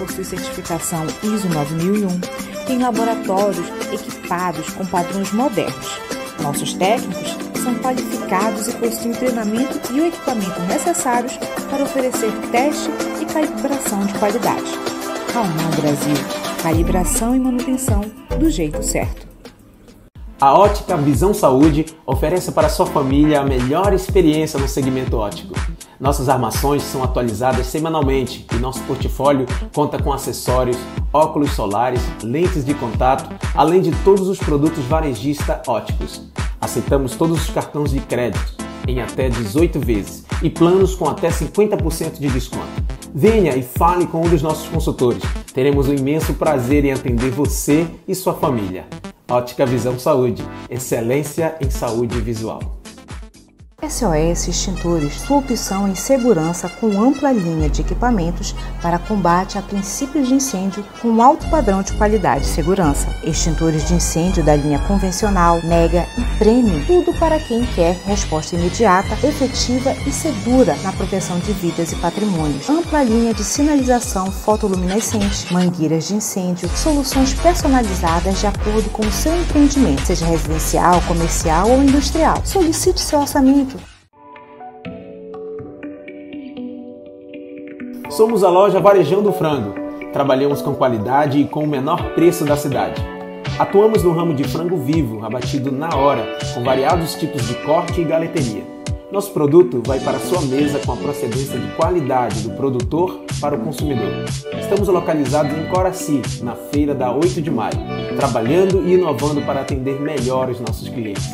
possui certificação ISO 9001, tem laboratórios equipados com padrões modernos. Nossos técnicos são qualificados e possuem treinamento e o equipamento necessários para oferecer teste e calibração de qualidade. Raumão Brasil, calibração e manutenção do jeito certo. A Ótica Visão Saúde oferece para sua família a melhor experiência no segmento óptico. Nossas armações são atualizadas semanalmente e nosso portfólio conta com acessórios, óculos solares, lentes de contato, além de todos os produtos varejista ópticos. Aceitamos todos os cartões de crédito em até 18 vezes e planos com até 50% de desconto. Venha e fale com um dos nossos consultores. Teremos um imenso prazer em atender você e sua família. Ótica Visão Saúde, excelência em saúde visual. SOS Extintores, sua opção em segurança com ampla linha de equipamentos para combate a princípios de incêndio com alto padrão de qualidade e segurança. Extintores de incêndio da linha convencional, mega e premium, tudo para quem quer resposta imediata, efetiva e segura na proteção de vidas e patrimônios. Ampla linha de sinalização fotoluminescente, mangueiras de incêndio, soluções personalizadas de acordo com o seu empreendimento, seja residencial, comercial ou industrial. Solicite seu orçamento. Somos a loja Varejando Frango. Trabalhamos com qualidade e com o menor preço da cidade. Atuamos no ramo de frango vivo, abatido na hora, com variados tipos de corte e galeteria. Nosso produto vai para a sua mesa com a procedência de qualidade do produtor para o consumidor. Estamos localizados em Coraci, na feira da 8 de maio, trabalhando e inovando para atender melhor os nossos clientes.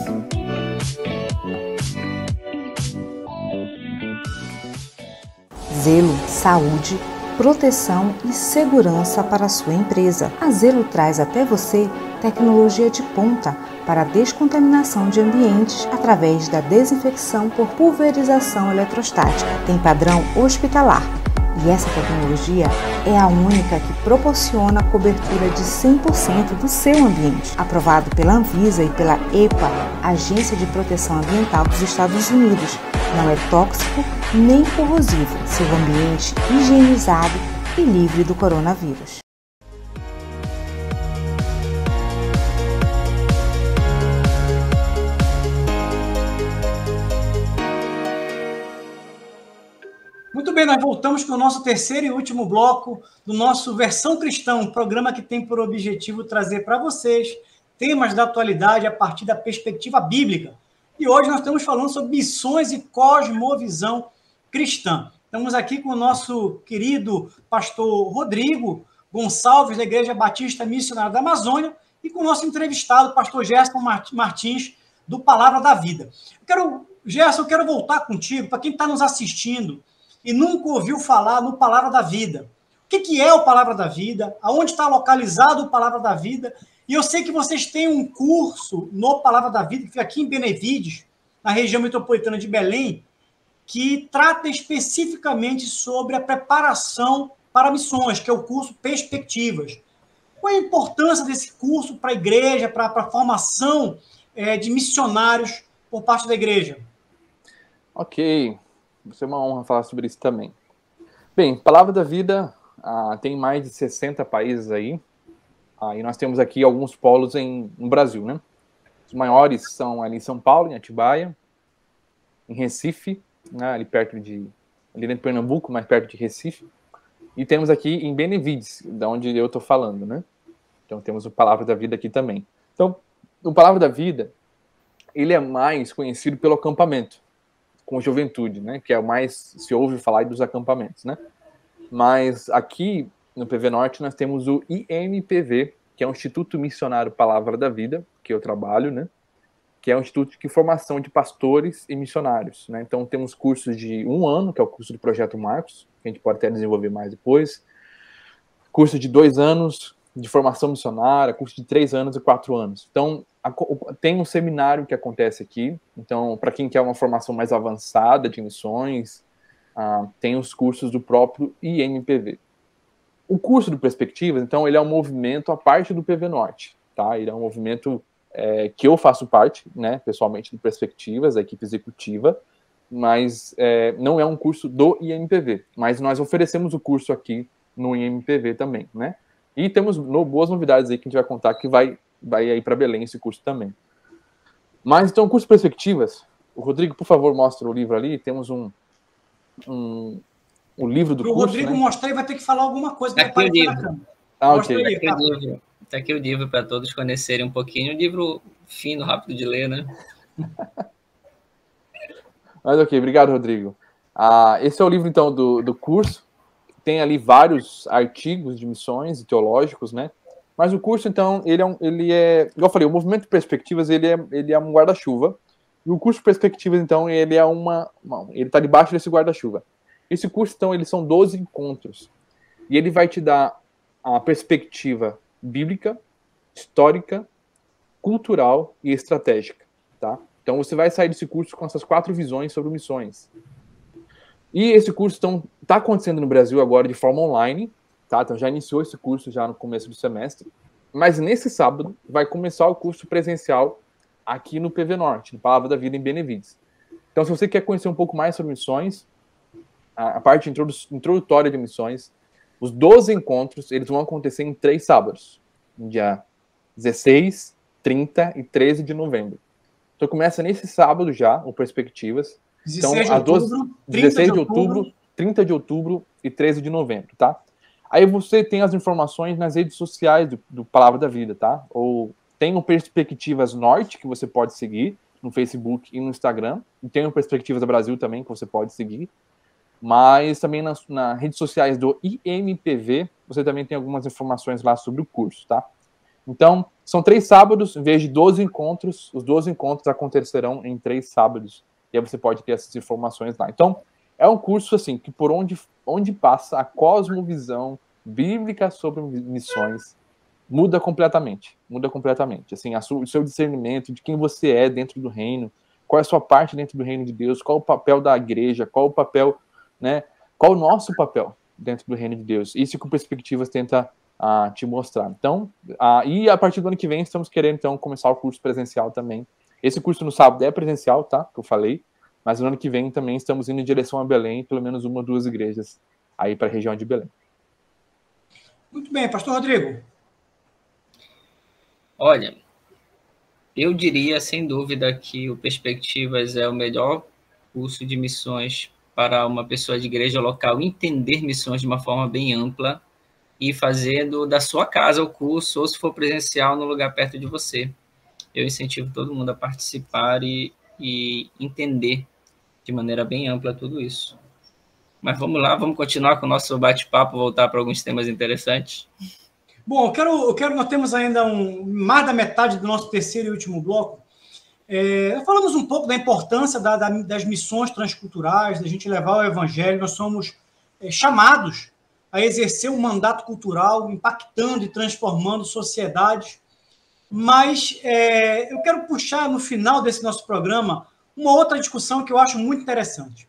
Zelo, saúde, proteção e segurança para a sua empresa. A Zelo traz até você tecnologia de ponta para a descontaminação de ambientes através da desinfecção por pulverização eletrostática. Tem padrão hospitalar e essa tecnologia é a única que proporciona a cobertura de 100% do seu ambiente. Aprovado pela Anvisa e pela EPA, Agência de Proteção Ambiental dos Estados Unidos. Não é tóxico nem corrosivo. Seu ambiente higienizado e livre do coronavírus. Muito bem, nós voltamos com o nosso terceiro e último bloco do nosso Versão Cristã, um programa que tem por objetivo trazer para vocês temas da atualidade a partir da perspectiva bíblica. E hoje nós estamos falando sobre missões e cosmovisão cristã. Estamos aqui com o nosso querido pastor Rodrigo Gonçalves, da Igreja Batista Missionária da Amazônia, e com o nosso entrevistado, pastor Gerson Martins, do Palavra da Vida. Gerson, eu quero voltar contigo, para quem está nos assistindo e nunca ouviu falar no Palavra da Vida. O que é o Palavra da Vida? Aonde está localizado o Palavra da Vida? E eu sei que vocês têm um curso no Palavra da Vida, que fica aqui em Benevides, na região metropolitana de Belém, que trata especificamente sobre a preparação para missões, que é o curso Perspectivas. Qual é a importância desse curso para a igreja, para a formação de missionários por parte da igreja? Ok, vai ser uma honra falar sobre isso também. Bem, Palavra da Vida tem mais de 60 países aí, e nós temos aqui alguns polos no Brasil, né? Os maiores são ali em São Paulo, em Atibaia, em Recife, né, ali dentro de Pernambuco, mais perto de Recife, e temos aqui em Benevides, da onde eu estou falando, né? Então temos o Palavra da Vida aqui também. Então, o Palavra da Vida, ele é mais conhecido pelo acampamento, com juventude, né? Que é o mais se ouve falar dos acampamentos, né? Mas aqui no PV Norte nós temos o IMPV, que é o Instituto Missionário Palavra da Vida, que eu trabalho, né? Que é um instituto de formação de pastores e missionários, né? Então temos cursos de 1 ano, que é o curso do Projeto Marcos, que a gente pode até desenvolver mais depois, curso de 2 anos de formação missionária, curso de 3 anos e 4 anos. Então tem um seminário que acontece aqui, então para quem quer uma formação mais avançada de missões, tem os cursos do próprio IMPV. O curso do Perspectivas, então, ele é um movimento à parte do PV Norte, tá? Ele é um movimento que eu faço parte, né, pessoalmente, do Perspectivas, da equipe executiva, mas não é um curso do IMPV. Mas nós oferecemos o curso aqui no IMPV também, né? E temos boas novidades aí que a gente vai contar, que vai aí para Belém esse curso também. Mas, então, curso Perspectivas, o Rodrigo, por favor, mostra o livro ali, temos o livro do curso, o Rodrigo, né? Mostrar, ele vai ter que falar alguma coisa. Tá aqui o livro. Ok. Tá aqui o livro para todos conhecerem um pouquinho. Um livro fino, rápido de ler, né? Mas ok, obrigado, Rodrigo. Esse é o livro, então, do curso. Tem ali vários artigos de missões e teológicos, né? Mas o curso, então, ele é... Igual eu falei, o movimento Perspectivas, ele é um guarda-chuva. E o curso Perspectivas, então, ele está debaixo desse guarda-chuva. Esse curso, então, eles são 12 encontros. E ele vai te dar a perspectiva bíblica, histórica, cultural e estratégica, tá? Então, você vai sair desse curso com essas 4 visões sobre missões. E esse curso, então, está acontecendo no Brasil agora de forma online, tá? Então, já iniciou esse curso já no começo do semestre. Mas nesse sábado vai começar o curso presencial aqui no PV Norte, no Palavra da Vida em Benevides. Então, se você quer conhecer um pouco mais sobre missões, a parte introdutória de missões, os 12 encontros, eles vão acontecer em 3 sábados, no dia 16, 30 e 13 de novembro. Então, começa nesse sábado já, o Perspectivas. 16 de outubro, 30 de outubro e 13 de novembro, tá? Aí você tem as informações nas redes sociais do Palavra da Vida, tá? Ou tem o Perspectivas Norte, que você pode seguir no Facebook e no Instagram. E tem o Perspectivas Brasil também, que você pode seguir. Mas também nas redes sociais do IMPV, você também tem algumas informações lá sobre o curso, tá? Então, são 3 sábados, em vez de 12 encontros, os 12 encontros acontecerão em 3 sábados. E aí você pode ter essas informações lá. Então, é um curso, assim, que por onde passa a cosmovisão bíblica sobre missões muda completamente. Assim, o seu discernimento de quem você é dentro do reino, qual é a sua parte dentro do reino de Deus, qual o papel da igreja, qual o papel, né, qual o nosso papel dentro do reino de Deus. Isso que o Perspectivas tenta te mostrar. Então, e a partir do ano que vem, estamos querendo, então, começar o curso presencial também. Esse curso no sábado é presencial, tá? Que eu falei. Mas no ano que vem também estamos indo em direção a Belém, pelo menos 1 ou 2 igrejas aí para a região de Belém. Muito bem, pastor Rodrigo. Olha, eu diria, sem dúvida, que o Perspectivas é o melhor curso de missões para uma pessoa de igreja local entender missões de uma forma bem ampla e fazendo da sua casa o curso, ou se for presencial, no lugar perto de você. Eu incentivo todo mundo a participar e entender de maneira bem ampla tudo isso. Mas vamos lá, vamos continuar com o nosso bate-papo, voltar para alguns temas interessantes. Bom, nós temos ainda mais da metade do nosso terceiro e último bloco. Falamos um pouco da importância das missões transculturais, da gente levar o evangelho. Nós somos chamados a exercer um mandato cultural, impactando e transformando sociedades. Mas eu quero puxar, no final desse nosso programa, uma outra discussão que eu acho muito interessante.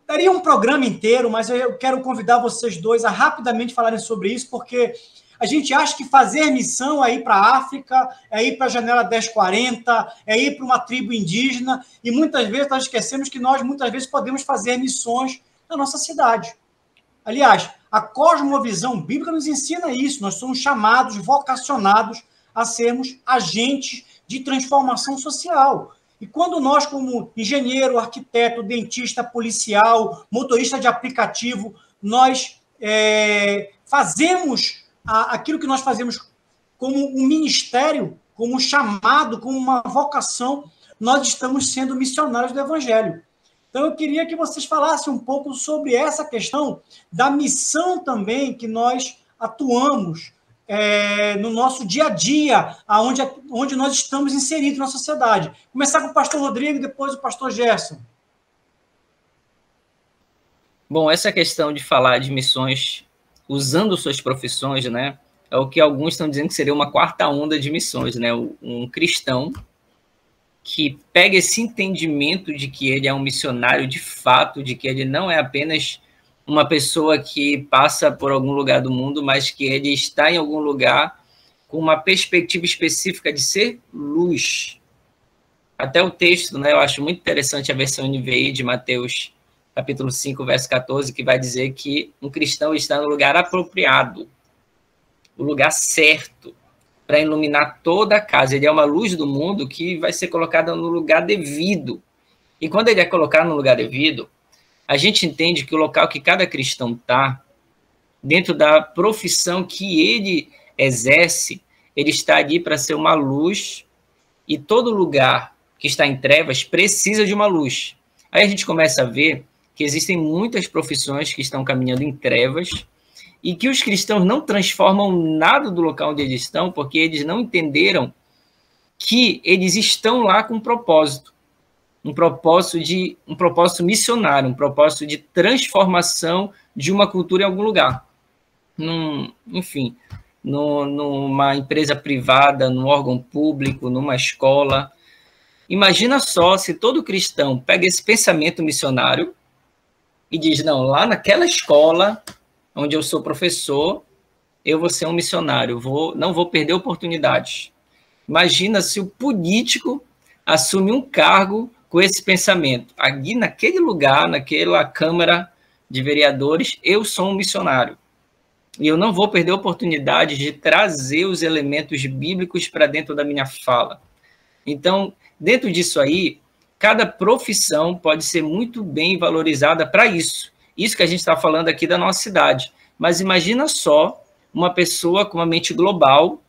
Daria um programa inteiro, mas eu quero convidar vocês dois a rapidamente falarem sobre isso, porque a gente acha que fazer missão é ir para a África, é ir para a Janela 1040, é ir para uma tribo indígena, e muitas vezes nós esquecemos que nós, muitas vezes, podemos fazer missões na nossa cidade. Aliás, a cosmovisão bíblica nos ensina isso, nós somos chamados, vocacionados a sermos agentes de transformação social. E quando nós, como engenheiro, arquiteto, dentista, policial, motorista de aplicativo, nós fazemos aquilo que nós fazemos como um ministério, como um chamado, como uma vocação, nós estamos sendo missionários do Evangelho. Então, eu queria que vocês falassem um pouco sobre essa questão da missão também que nós atuamos no nosso dia a dia, onde nós estamos inseridos na sociedade. Começar com o pastor Rodrigo e depois o pastor Gerson. Bom, essa questão de falar de missões usando suas profissões, né, é o que alguns estão dizendo que seria uma 4ª onda de missões, né? Um cristão que pega esse entendimento de que ele é um missionário de fato, de que ele não é apenas uma pessoa que passa por algum lugar do mundo, mas que ele está em algum lugar com uma perspectiva específica de ser luz. Até o texto, né, eu acho muito interessante a versão NVI de Mateus capítulo 5, verso 14, que vai dizer que um cristão está no lugar apropriado, o lugar certo, para iluminar toda a casa. Ele é uma luz do mundo que vai ser colocada no lugar devido. E quando ele é colocado no lugar devido, a gente entende que o local que cada cristão está, dentro da profissão que ele exerce, ele está ali para ser uma luz, e todo lugar que está em trevas precisa de uma luz. Aí a gente começa a ver que existem muitas profissões que estão caminhando em trevas e que os cristãos não transformam nada do local onde eles estão, porque eles não entenderam que eles estão lá com um propósito missionário, um propósito de transformação de uma cultura em algum lugar. Numa empresa privada, num órgão público, numa escola. Imagina só se todo cristão pega esse pensamento missionário e diz, não, lá naquela escola onde eu sou professor, eu vou ser um missionário, não vou perder oportunidades. Imagina se o político assume um cargo com esse pensamento. Ali naquele lugar, naquela Câmara de Vereadores, eu sou um missionário. E eu não vou perder a oportunidade de trazer os elementos bíblicos para dentro da minha fala. Então, dentro disso aí, cada profissão pode ser muito bem valorizada para isso. Isso que a gente está falando aqui da nossa cidade. Mas imagina só uma pessoa com uma mente global,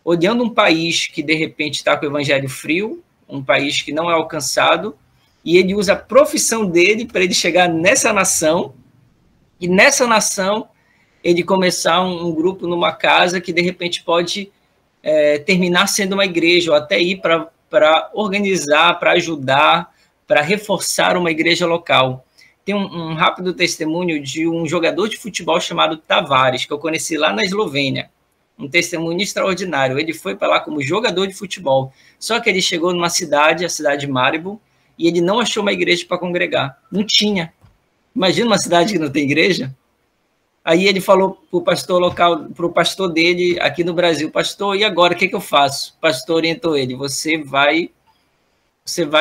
olhando um país que, de repente, está com o evangelho frio, um país que não é alcançado, e ele usa a profissão dele para ele chegar nessa nação, e nessa nação ele começar um grupo numa casa que, de repente, pode terminar sendo uma igreja, ou até ir para organizar, para ajudar, para reforçar uma igreja local. Tem um rápido testemunho de um jogador de futebol chamado Tavares, que eu conheci lá na Eslovênia. Um testemunho extraordinário. Ele foi para lá como jogador de futebol. Só que ele chegou numa cidade, a cidade de Maribor, e ele não achou uma igreja para congregar. Não tinha. Imagina uma cidade que não tem igreja. Aí ele falou para o pastor local, para o pastor dele aqui no Brasil, pastor, e agora o que eu faço? O pastor orientou ele, você vai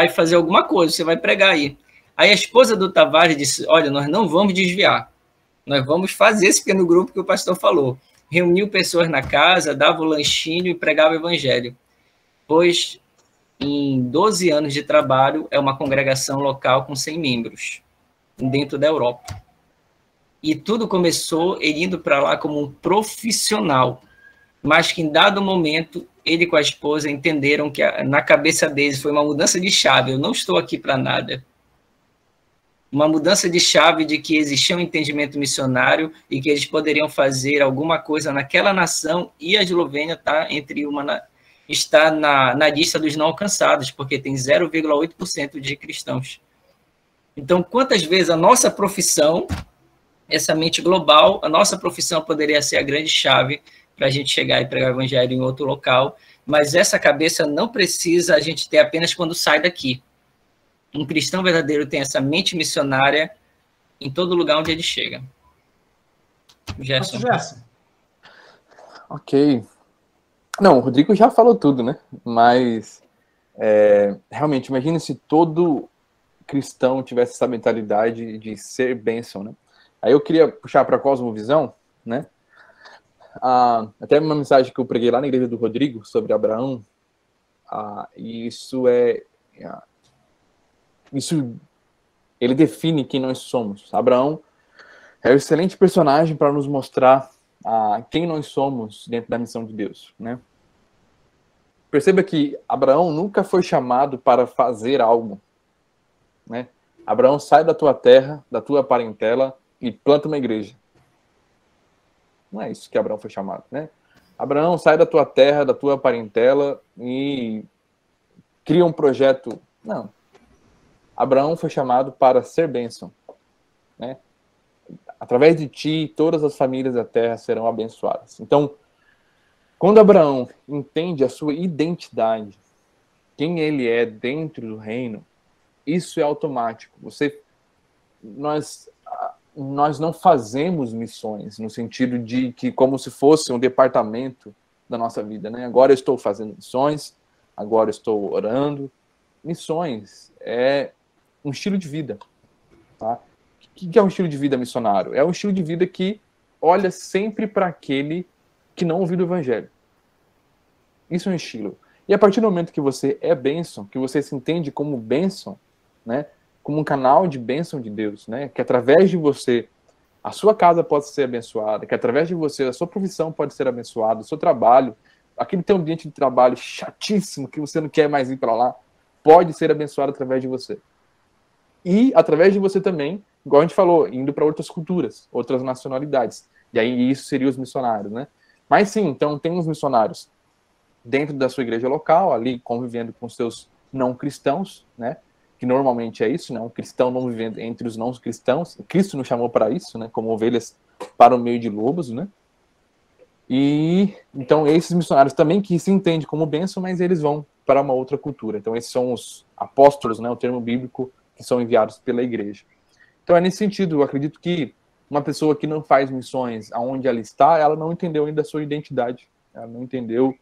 fazer alguma coisa, você vai pregar aí. Aí a esposa do Tavares disse, olha, nós não vamos desviar, nós vamos fazer esse pequeno grupo que o pastor falou. Reuniu pessoas na casa, dava o lanchinho e pregava o evangelho. Pois, em 12 anos de trabalho, é uma congregação local com 100 membros, dentro da Europa. E tudo começou ele indo para lá como um profissional, mas que em dado momento, ele com a esposa entenderam que na cabeça deles foi uma mudança de chave, eu não estou aqui para nada. Uma mudança de chave de que existia um entendimento missionário e que eles poderiam fazer alguma coisa naquela nação, e a Eslovênia está na lista dos não alcançados, porque tem 0,8% de cristãos. Então, quantas vezes a nossa profissão, essa mente global, a nossa profissão poderia ser a grande chave para a gente chegar e pregar o evangelho em outro local, mas essa cabeça não precisa a gente ter apenas quando sai daqui. Um cristão verdadeiro tem essa mente missionária em todo lugar onde ele chega. Gerson. Ok. Não, o Rodrigo já falou tudo, né? Mas, realmente, imagine se todo cristão tivesse essa mentalidade de ser bênção, né? Aí eu queria puxar para a Cosmovisão, né? Até uma mensagem que eu preguei lá na igreja do Rodrigo sobre Abraão, e isso ele define quem nós somos. Abraão é um excelente personagem para nos mostrar quem nós somos dentro da missão de Deus, né? Perceba que Abraão nunca foi chamado para fazer algo, né? Abraão sai da tua terra, da tua parentela e planta uma igreja. Não é isso que Abraão foi chamado, né? Abraão sai da tua terra, da tua parentela e cria um projeto. Não. Abraão foi chamado para ser bênção, né? Através de ti, todas as famílias da terra serão abençoadas. Então, quando Abraão entende a sua identidade, quem ele é dentro do reino, isso é automático. Nós não fazemos missões no sentido de que como se fosse um departamento da nossa vida, né? Agora eu estou fazendo missões, agora eu estou orando. Missões é um estilo de vida, tá? que é um estilo de vida missionário? É um estilo de vida que olha sempre para aquele que não ouviu o evangelho. Isso é um estilo. E a partir do momento que você é bênção, que você se entende como bênção, né, como um canal de bênção de Deus, né, que através de você a sua casa pode ser abençoada, que através de você a sua profissão pode ser abençoada, o seu trabalho, aquele teu ambiente de trabalho chatíssimo que você não quer mais ir para lá, pode ser abençoado através de você. E através de você também, igual a gente falou, indo para outras culturas, outras nacionalidades. E aí isso seria os missionários, né? Mas sim, então tem os missionários dentro da sua igreja local, ali convivendo com os seus não cristãos, né? Que normalmente é isso, né? Um cristão não vivendo entre os não cristãos. Cristo nos chamou para isso, né? Como ovelhas para o meio de lobos, né? E então esses missionários também que se entendem como bênção, mas eles vão para uma outra cultura. Então esses são os apóstolos, né? O termo bíblico, que são enviados pela igreja. Então é nesse sentido, eu acredito que uma pessoa que não faz missões aonde ela está, ela não entendeu ainda a sua identidade. Ela não entendeu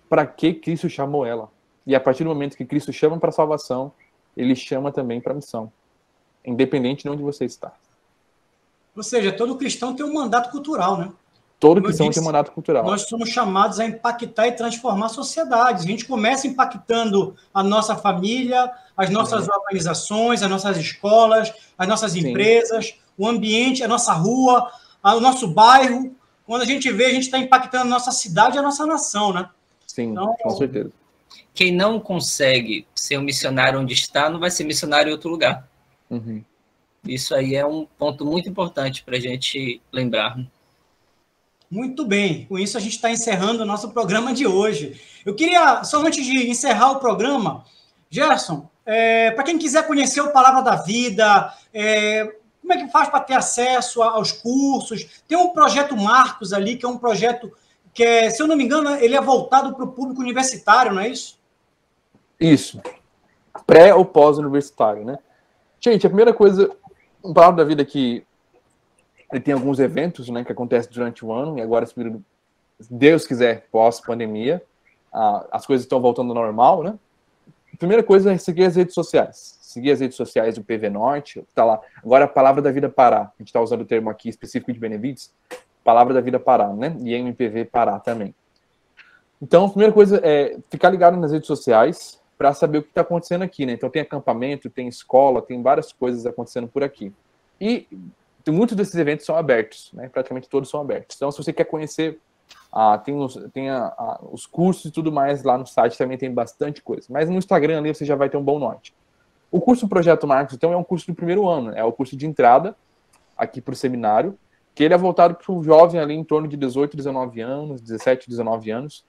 para que Cristo chamou ela. E a partir do momento que Cristo chama para a salvação, ele chama também para a missão, independente de onde você está. Ou seja, todo cristão tem um mandato cultural, né? Todo cristão tem um mandato cultural. Nós somos chamados a impactar e transformar a sociedade. A gente começa impactando a nossa família, as nossas organizações, as nossas escolas, as nossas empresas, o ambiente, a nossa rua, o nosso bairro. Quando a gente vê, a gente está impactando a nossa cidade e a nossa nação, né? Sim, então, com certeza. Quem não consegue ser um missionário onde está, não vai ser missionário em outro lugar. Uhum. Isso aí é um ponto muito importante para a gente lembrar. Muito bem, com isso a gente está encerrando o nosso programa de hoje. Eu queria, só antes de encerrar o programa, Gerson, para quem quiser conhecer o Palavra da Vida, como é que faz para ter acesso aos cursos? Tem um projeto Marcos ali, que é um projeto que, se eu não me engano, ele é voltado para o público universitário, não é isso? Isso. Pré ou pós-universitário, né? Gente, a primeira coisa, o Palavra da Vida que ele tem alguns eventos, né, que acontecem durante o ano, e agora, se Deus quiser, pós-pandemia, as coisas estão voltando ao normal, né? A primeira coisa é seguir as redes sociais. Seguir as redes sociais do PV Norte, tá lá. Agora, a Palavra da Vida Pará. A gente está usando o termo aqui específico de Benevides, Palavra da Vida Pará, né? E MPV Pará também. Então, a primeira coisa é ficar ligado nas redes sociais para saber o que está acontecendo aqui, né? Então, tem acampamento, tem escola, tem várias coisas acontecendo por aqui. E muitos desses eventos são abertos, né? Praticamente todos são abertos. Então, se você quer conhecer, tem os cursos e tudo mais lá no site, também tem bastante coisa. Mas no Instagram ali você já vai ter um bom norte. O curso Projeto Marcos, então, é um curso do primeiro ano, é o curso de entrada aqui para o seminário, que ele é voltado para o jovem ali em torno de 18, 19 anos, 17, 19 anos,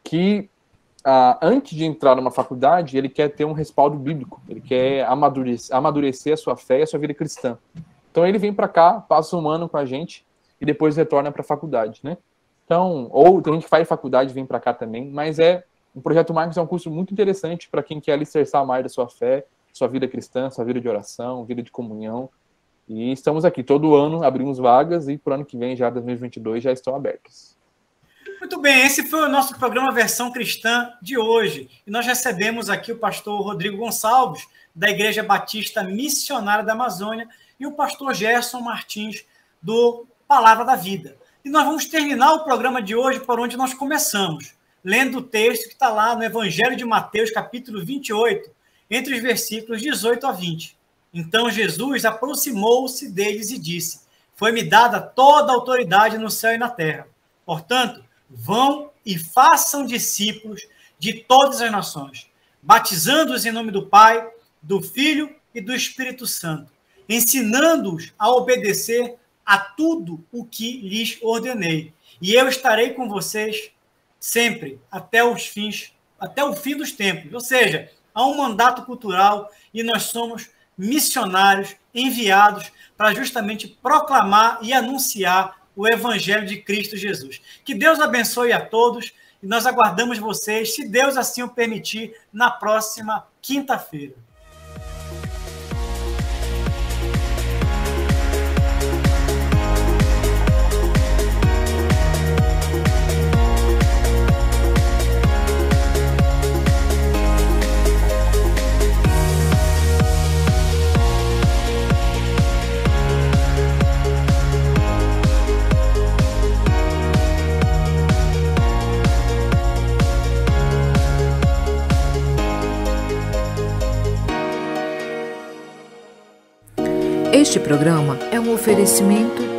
que antes de entrar numa faculdade, ele quer ter um respaldo bíblico, ele quer amadurecer a sua fé e a sua vida cristã. Então ele vem para cá, passa um ano com a gente e depois retorna para a faculdade, né? Então, ou tem gente que faz faculdade e vem para cá também, mas o Projeto Marcos é um curso muito interessante para quem quer alicerçar mais da sua fé, sua vida cristã, sua vida de oração, vida de comunhão. E estamos aqui, todo ano abrimos vagas e para o ano que vem, já 2022, já estão abertas. Muito bem, esse foi o nosso programa Versão Cristã de hoje. E nós recebemos aqui o pastor Rodrigo Gonçalves, da Igreja Batista Missionária da Amazônia, e o pastor Gerson Martins, do Palavra da Vida. E nós vamos terminar o programa de hoje por onde nós começamos, lendo o texto que está lá no Evangelho de Mateus, capítulo 28, entre os versículos 18 a 20. Então Jesus aproximou-se deles e disse: foi-me dada toda a autoridade no céu e na terra. Portanto, vão e façam discípulos de todas as nações, batizando-os em nome do Pai, do Filho e do Espírito Santo, ensinando-os a obedecer a tudo o que lhes ordenei. E eu estarei com vocês sempre, até o fim dos tempos. Ou seja, há um mandato cultural e nós somos missionários enviados para justamente proclamar e anunciar o Evangelho de Cristo Jesus. Que Deus abençoe a todos e nós aguardamos vocês, se Deus assim o permitir, na próxima quinta-feira. Este programa é um oferecimento